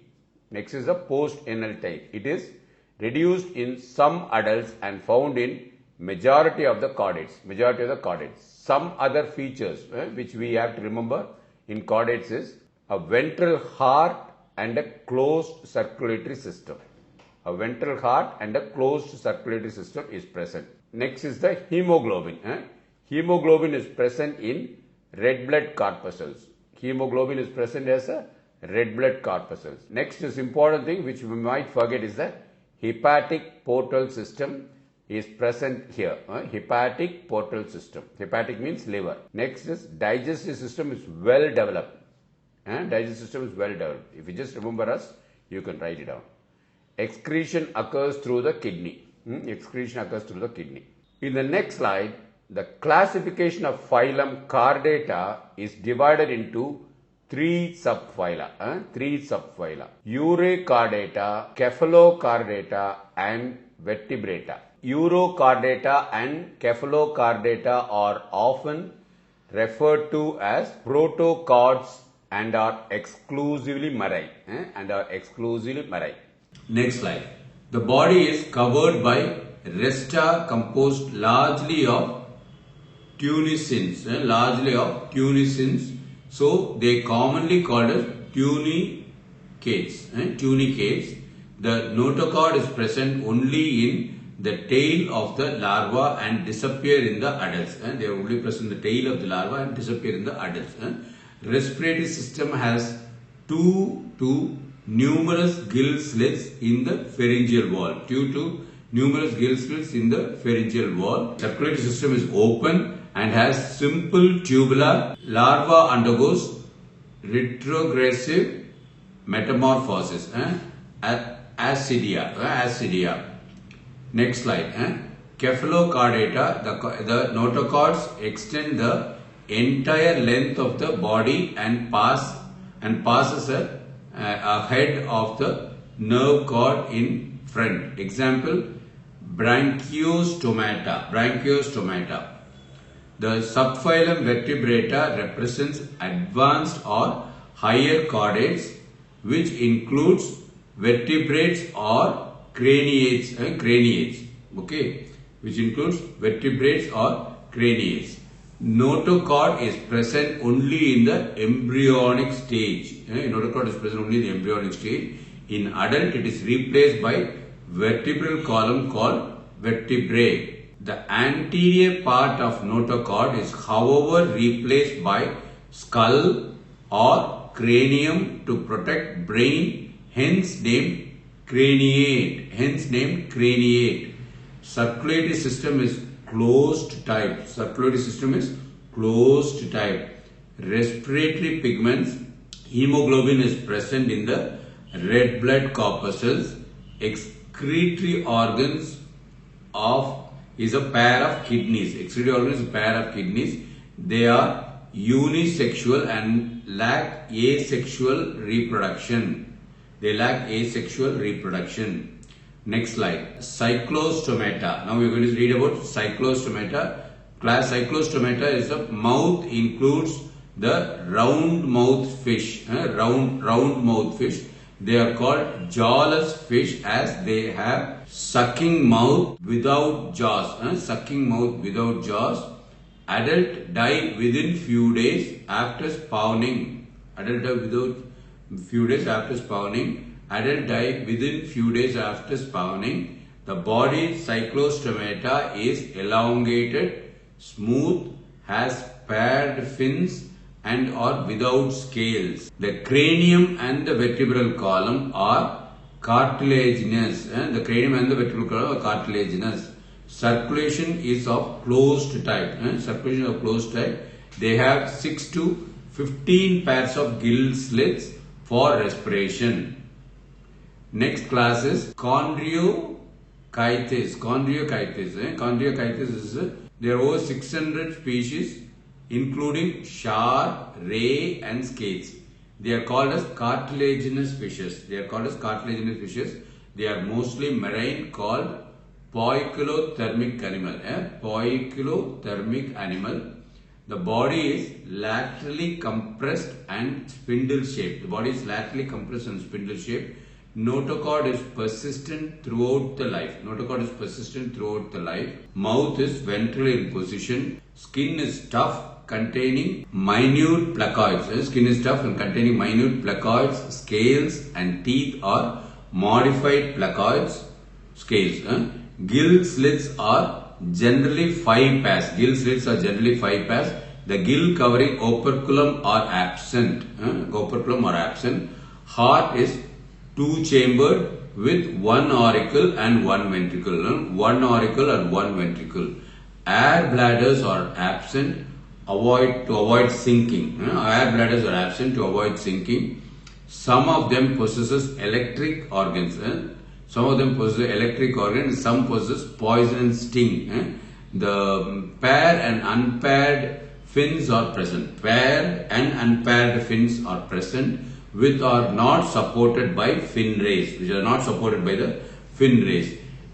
Next is the post-anal tail. It is reduced in some adults and found in majority of the chordates. Some other features which we have to remember in chordates is a ventral heart and a closed circulatory system. Is present. Next is the hemoglobin. Hemoglobin is present in red blood corpuscles. Next is important thing which we might forget is the hepatic portal system is present here. Hepatic portal system. Hepatic means liver. Next is digestive system is well developed. If you just remember us, you can write it down. Excretion occurs through the kidney. In the next slide, the classification of phylum Chordata is divided into three subphyla. Urochordata, Cephalochordata, and Vertebrata. Urochordata and Cephalochordata are often referred to as protochords and are exclusively marine. Next slide. The body is covered by resta composed largely of tunicins. So they commonly called as tunicates. The notochord is present only in the tail of the larva and disappear in the adults. They are only present in the tail of the larva and disappear in the adults. Respiratory system has two to numerous gill slits in the pharyngeal wall. Circulatory system is open and has simple tubular. Larva undergoes retrogressive metamorphosis. Ascidia. Next slide. Cephalochordata, the notochords extend the entire length of the body and passes ahead of the nerve cord in front. Example, branchiostomata. The subphylum Vertebrata represents advanced or higher chordates, which includes vertebrates or craniates, okay, which includes vertebrates or craniates. Notochord is present only in the embryonic stage. Notochord is present only in the embryonic stage. In adult, it is replaced by vertebral column called vertebrae. The anterior part of notochord is, however, replaced by skull or cranium to protect brain, hence named craniate. Circulatory system is closed type. Respiratory pigments, hemoglobin is present in the red blood corpuscles. Excretory organs is a pair of kidneys. Excretory organs is a pair of kidneys. They are unisexual and lack asexual reproduction. Next slide. Cyclostomata. Now we are going to read about cyclostomata. Class cyclostomata is the mouth includes the round mouth fish. Round mouth fish. They are called jawless fish as they have sucking mouth without jaws. Adult die within few days after spawning. Adult die within few days after spawning. The body cyclostomata is elongated, smooth, has paired fins and or without scales. The cranium and the vertebral column are cartilaginous. Circulation is of closed type. They have 6 to 15 pairs of gill slits for respiration. Next class is chondriochytes. Chondriochytes is there are over 600 species, including shark, ray, and scales. They are called as cartilaginous fishes. They are mostly marine, called poikilothermic animal. The body is laterally compressed and spindle shaped. Notochord is persistent throughout the life. Mouth is ventral in position. Skin is tough, containing minute placoids. Scales and teeth are modified placoids. Gill slits are generally 5 pairs. The gill covering operculum are absent. Heart is 2-chambered with 1 auricle and 1 ventricle. Air bladders are absent to avoid sinking. Some of them possesses electric organs. Some possess poison and sting. The paired and unpaired fins are present. Which are not supported by fin rays.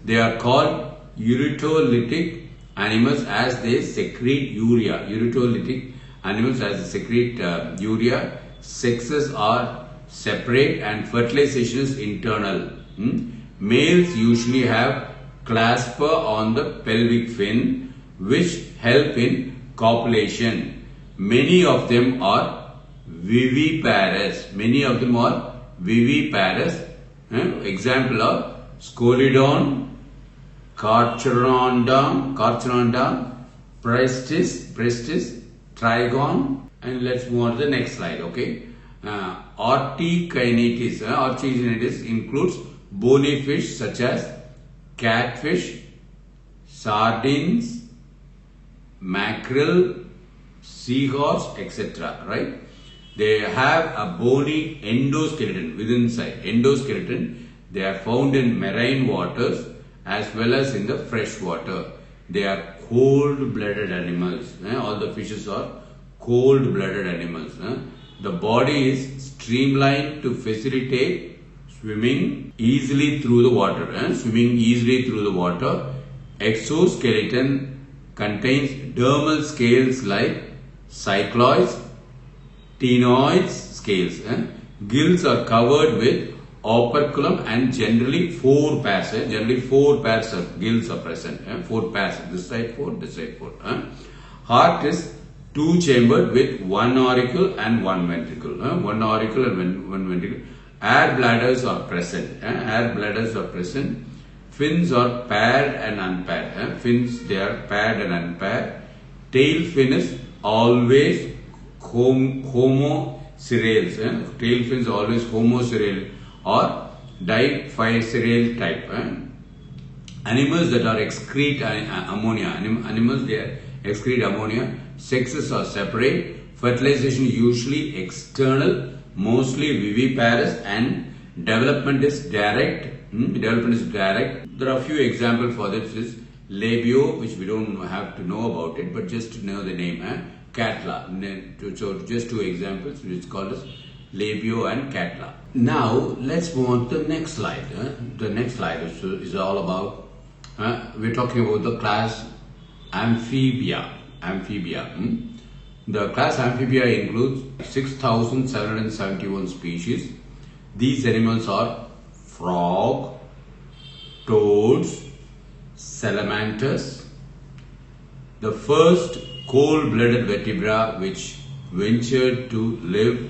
They are called ureterolytic animals as they secrete urea. Sexes are separate and fertilization is internal. Males usually have clasper on the pelvic fin, which help in copulation. Many of them are viviparous. Example are Scoliodon, Carcharodon, Prestis, Trigon, and let's move on to the next slide. Orthocynetids includes bony fish such as catfish, sardines, mackerel, seahorse, etc. Right? They have a bony endoskeleton within. They are found in marine waters as well as in the fresh water. They are cold-blooded animals. All the fishes are cold-blooded animals. The body is streamlined to facilitate swimming easily through the water. Exoskeleton contains dermal scales like cycloids, ctenoids, scales. Gills are covered with operculum and generally 4 pairs. Generally 4 pairs of gills are present. 4 pairs. This side 4, this side 4. Heart is 2 chambered with 1 auricle and 1 ventricle. 1 auricle and 1 ventricle. Air bladders are present. Air bladders are present. Fins are paired and unpaired. Fins, they are paired and unpaired. Tail fin is always homoserial. Tail fins always homoserial or diphyseral type. Animals that are excrete ammonia. Animals, they excrete ammonia. Sexes are separate. Fertilization usually external, mostly viviparous, and development is direct. Development is direct. There are a few examples for this. Is labio, which we don't have to know about it, but just to know the name. Catla. So just 2 examples, which is called as labio and catla. Now let's move on to the next slide. The next slide is all about. We're talking about the class Amphibia. The class Amphibia includes 6,771 species. These animals are frog, toads, salamanders. The first cold-blooded vertebra which ventured to live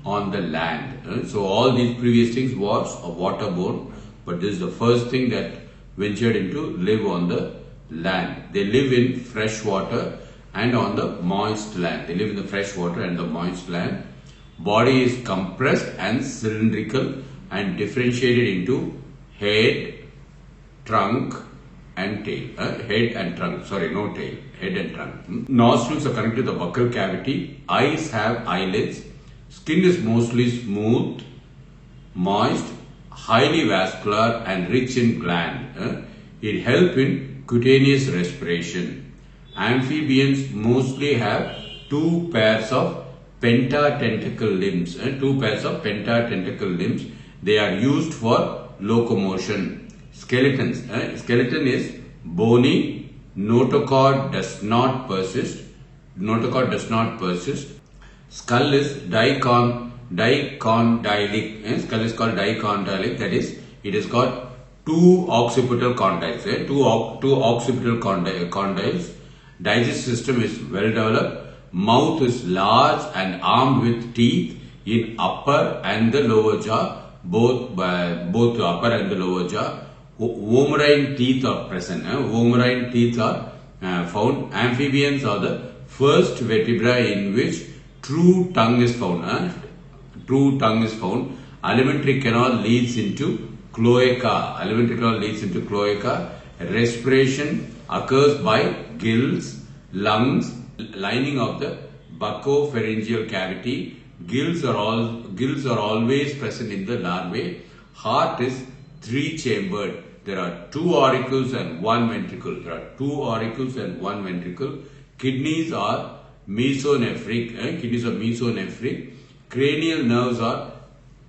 on the land. So all these previous things was waterborne, but this is the first thing that ventured into live on the land. They live in fresh water and on the moist land. They live in the fresh water and the moist land. Body is compressed and cylindrical and differentiated into head, trunk and tail. Head and trunk, sorry, no tail, head and trunk. Nostrils are connected to the buccal cavity. Eyes have eyelids. Skin is mostly smooth, moist, highly vascular and rich in gland. It helps in cutaneous respiration. Amphibians mostly have 2 pairs of pentatentacle limbs. 2 pairs of pentatentacle limbs. They are used for locomotion. Skeletons. Skeleton is bony. Notochord does not persist. Skull is dicondylic. Skull is called dicondylic. That is, it has got 2 occipital condyles. 2 occipital condyles. Digestive system is well developed. Mouth is large and armed with teeth in upper and the lower jaw. Both the upper and the lower jaw. Vomerine teeth are present. Vomerine teeth are found. Amphibians are the first vertebra in which true tongue is found. Alimentary canal leads into cloaca. Respiration occurs by gills, lungs, lining of the buccopharyngeal cavity. Gills are always present in the larvae. Heart is 3-chambered. There are 2 auricles and 1 ventricle. Kidneys are mesonephric. Cranial nerves are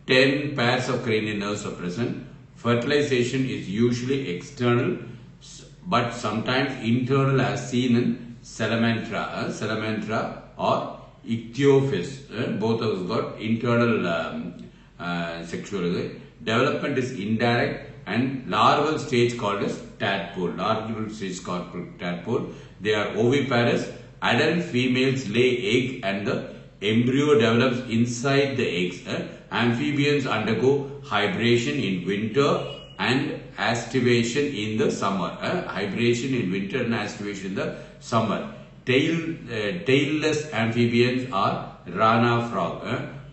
10 pairs of cranial nerves are present. Fertilization is usually external, but sometimes internal, as seen in salamandra or ichthyophis. Both of us got internal sexual. Development is indirect and larval stage called as tadpole. They are oviparous. Adult females lay egg and the embryo develops inside the eggs. Amphibians undergo hibernation in winter and aestivation in the summer. Tailless amphibians are rana frog.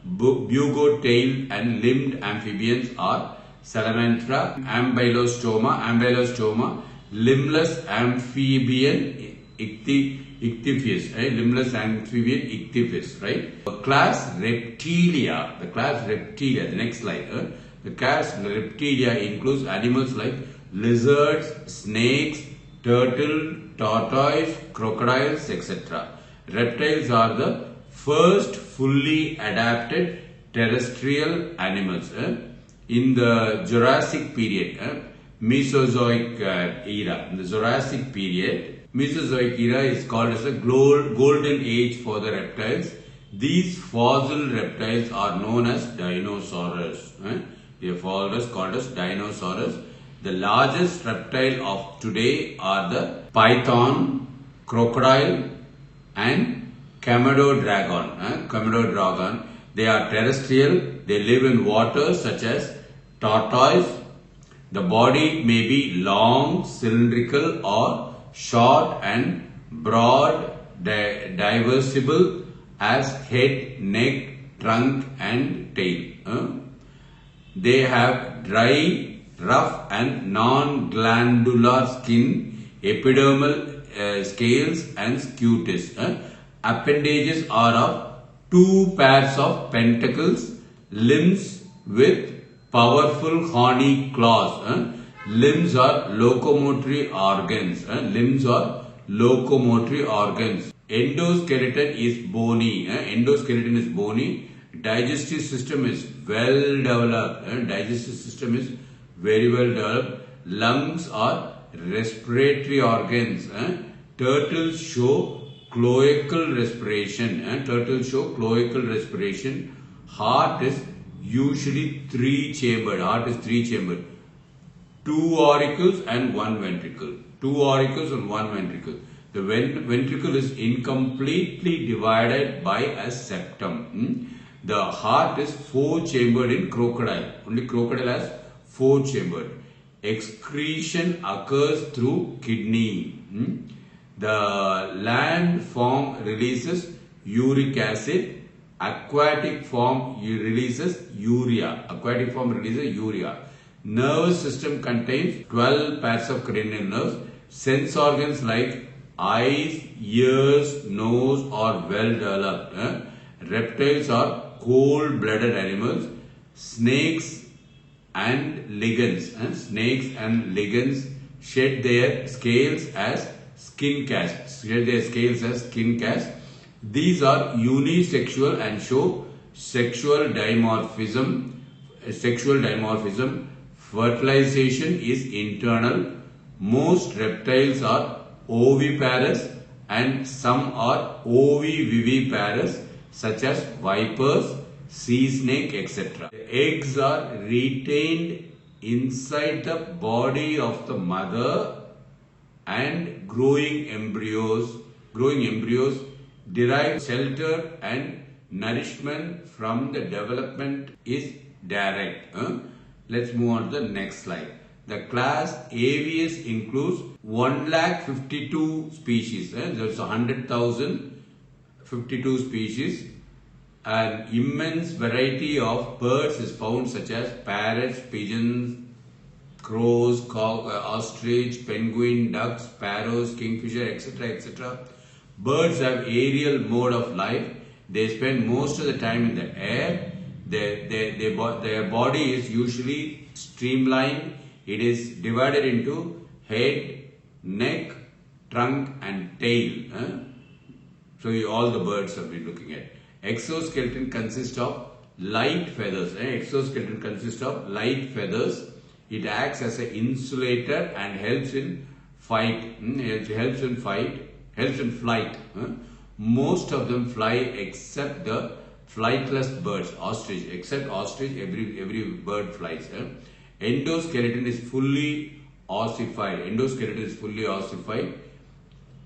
Bugo-tailed and limbed amphibians are salamandra. Ambylostoma. Limbless amphibian ichthyophis. Right? Class Reptilia. The next slide. The class Reptilia includes animals like lizards, snakes, turtle, tortoise, crocodiles, etc. Reptiles are the first fully adapted terrestrial animals. In the Jurassic period, Mesozoic era. In the Jurassic period, Mesozoic era is called as a golden age for the reptiles. These fossil reptiles are known as dinosaurs. They are called as dinosaurs. The largest reptile of today are the python, crocodile, and Komodo dragon. They are terrestrial. They live in water such as tortoise. The body may be long, cylindrical, or short and broad, diversible as head, neck, trunk, and tail. They have dry, rough, and non-glandular skin, epidermal scales, and cutis. Appendages are of 2 pairs of pentacles, limbs with powerful horny claws. Limbs are locomotory organs. Endoskeleton is bony. Digestive system is well developed. Digestive system is very well developed. Lungs are respiratory organs. Turtles show cloacal respiration. Heart is usually 3-chambered. 2 auricles and 1 ventricle. The ventricle is incompletely divided by a septum. The heart is 4-chambered in crocodile. Only crocodile has 4-chambered. Excretion occurs through kidney. The land form releases uric acid. Aquatic form releases urea. Nervous system contains 12 pairs of cranial nerves. Sense organs like eyes, ears, nose are well developed. Reptiles are cold-blooded animals. Snakes and lichens shed their scales as skin casts. These are unisexual and show sexual dimorphism. Fertilization is internal. Most reptiles are oviparous and some are oviviviparous, such as vipers, sea snake, etc. The eggs are retained inside the body of the mother, and growing embryos derive shelter and nourishment from the development is direct. Let's move on to the next slide. The class Avius includes 152 species. There's 100,052 species. An immense variety of birds is found, such as parrots, pigeons, crows, ostrich, penguin, ducks, sparrows, kingfisher, etc. Birds have aerial mode of life. They spend most of the time in the air. Their body is usually streamlined. It is divided into head, neck, trunk, and tail. So all the birds have been looking at. Exoskeleton consists of light feathers. It acts as an insulator and helps in flight. Most of them fly except the flightless birds. Except ostrich, every bird flies. Endoskeleton is fully ossified.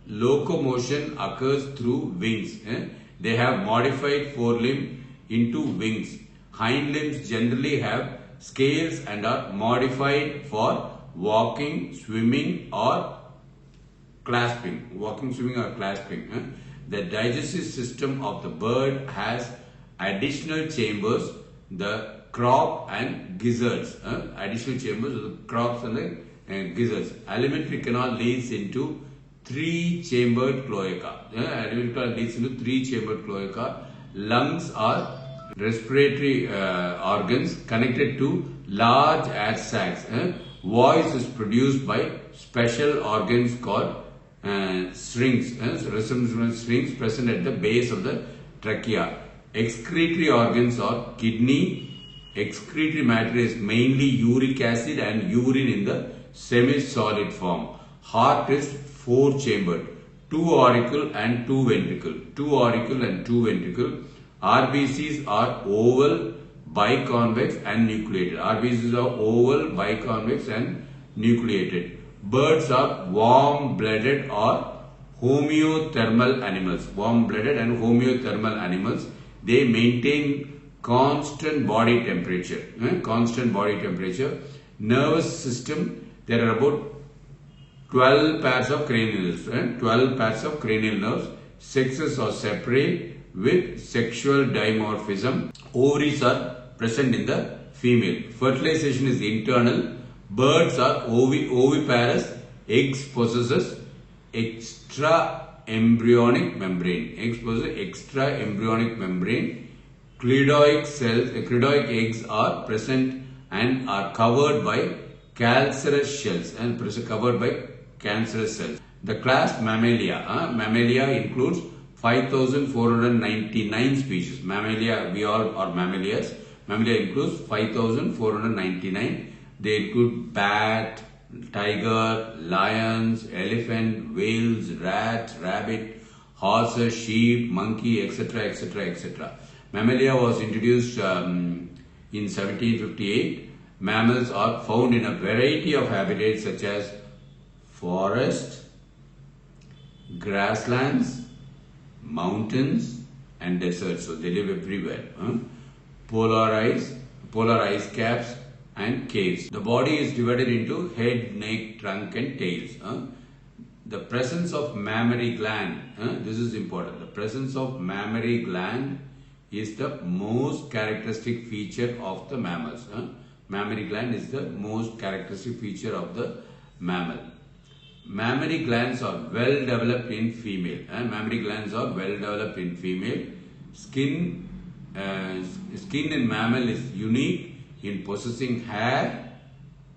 Locomotion occurs through wings. They have modified forelimb into wings. Hind limbs generally have scales and are modified for walking, swimming, or clasping. The digestive system of the bird has additional chambers, the crop and gizzards. Alimentary canal leads into 3-chambered cloaca. Lungs are respiratory organs connected to large air sacs. Voice is produced by special organs called strings, resonant strings present at the base of the trachea. Excretory organs are kidney. Excretory matter is mainly uric acid and urine in the semi-solid form. Heart is 4-chambered, 2 auricle and 2 ventricle. RBCs are oval, biconvex and nucleated. RBCs are oval, biconvex and nucleated. Birds are warm-blooded or homeothermal animals. Warm-blooded and homeothermal animals. They maintain constant body temperature. Constant body temperature. Nervous system, there are about 12 pairs of cranial nerves. 12 pairs of cranial nerves. Sexes are separate with sexual dimorphism. Ovaries are present in the female. Fertilization is internal. Birds are oviparous. Eggs possesses extra embryonic membrane. Eggs possess extra embryonic membrane. Cladoid cells, cladoid eggs are present and are covered by calcareous shells covered by cancerous cells. The class Mammalia. Mammalia includes 5,499 species. Mammalia, we all are mammalias. Mammalia includes 5,499. They include bat, tiger, lions, elephant, whales, rat, rabbit, horses, sheep, monkey, etc., etc., etc. Mammalia was introduced in 1758. Mammals are found in a variety of habitats such as forest, grasslands, mountains and deserts. So they live everywhere. Polar ice caps and caves. The body is divided into head, neck, trunk and tails. The presence of mammary gland, this is important. The presence of mammary gland is the most characteristic feature of the mammals. Mammary gland is the most characteristic feature of the mammal. Mammary glands are well developed in female. Mammary glands are well developed in female. Skin in mammal is unique in possessing hair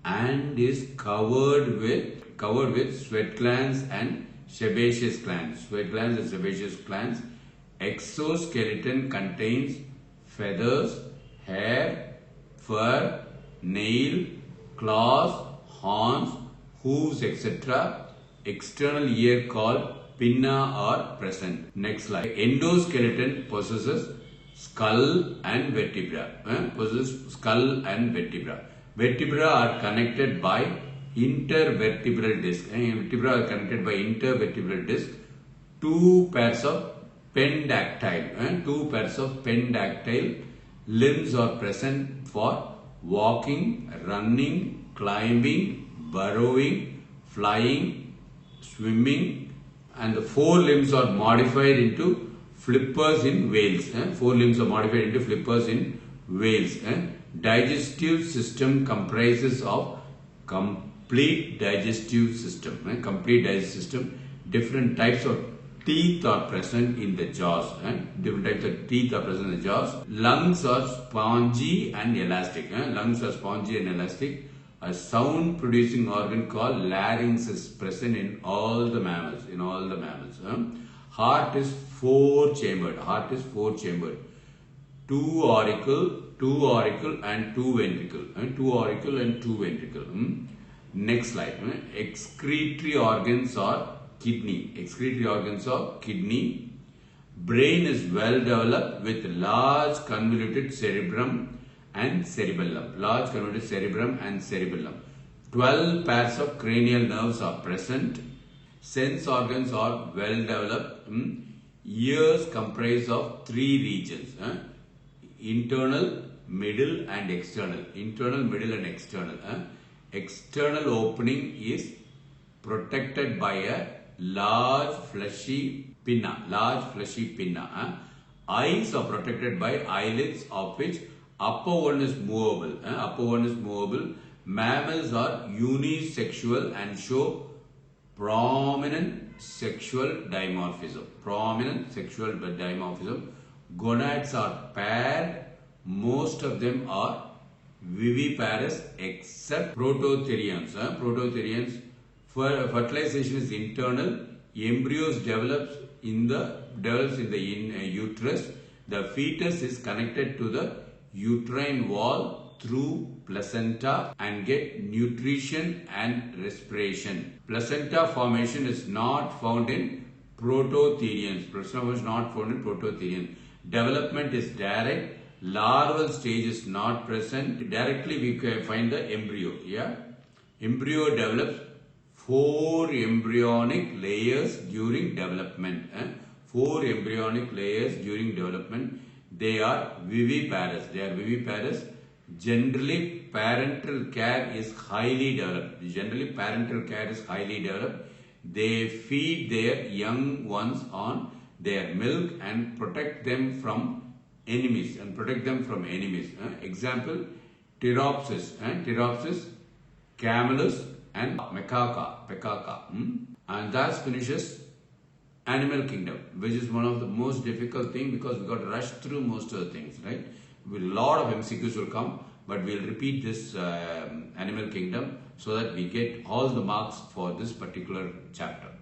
and is covered with sweat glands and sebaceous glands. Sweat glands and sebaceous glands. Exoskeleton contains feathers, hair, fur, nail, claws, horns, hooves, etc. External ear called pinna are present. Next slide. Endoskeleton possesses skull and vertebra. Vertebra are connected by intervertebral disc. Vertebra are connected by intervertebral disc. Two pairs of pendactile. Limbs are present for walking, running, climbing, burrowing, flying, swimming, and the four limbs are modified into flippers in whales. Digestive system comprises of complete digestive system. Different types of teeth are present in the jaws. Lungs are spongy and elastic. A sound producing organ called larynx is present in all the mammals. Heart is four chambered. Two auricle and two ventricle. Next slide. Excretory organs are kidney. Brain is well developed with large convoluted cerebrum and cerebellum. 12 pairs of cranial nerves are present. Sense organs are well developed. Ears comprise of three regions. Internal, middle and external. External opening is protected by a large fleshy pinna. Eyes are protected by eyelids, of which upper one is movable. Mammals are unisexual and show prominent sexual dimorphism. Gonads are paired. Most of them are viviparous except prototherians. Fertilization is internal. Embryos develops in the uterus. The fetus is connected to the uterine wall through placenta and get nutrition and respiration. Placenta formation is not found in prototherians. Development is direct. Larval stage is not present. Directly we can find the embryo. Yeah, embryo develops 4 embryonic layers during development. 4 embryonic layers during development. They are viviparous. Generally, parental care is highly developed. They feed their young ones on their milk and protect them from enemies. Example, Pteropsis, Camelus, and Macaca. And that finishes Animal Kingdom, which is one of the most difficult thing because we got to rush through most of the things, right? A lot of MCQs will come, but we'll repeat this Animal Kingdom so that we get all the marks for this particular chapter.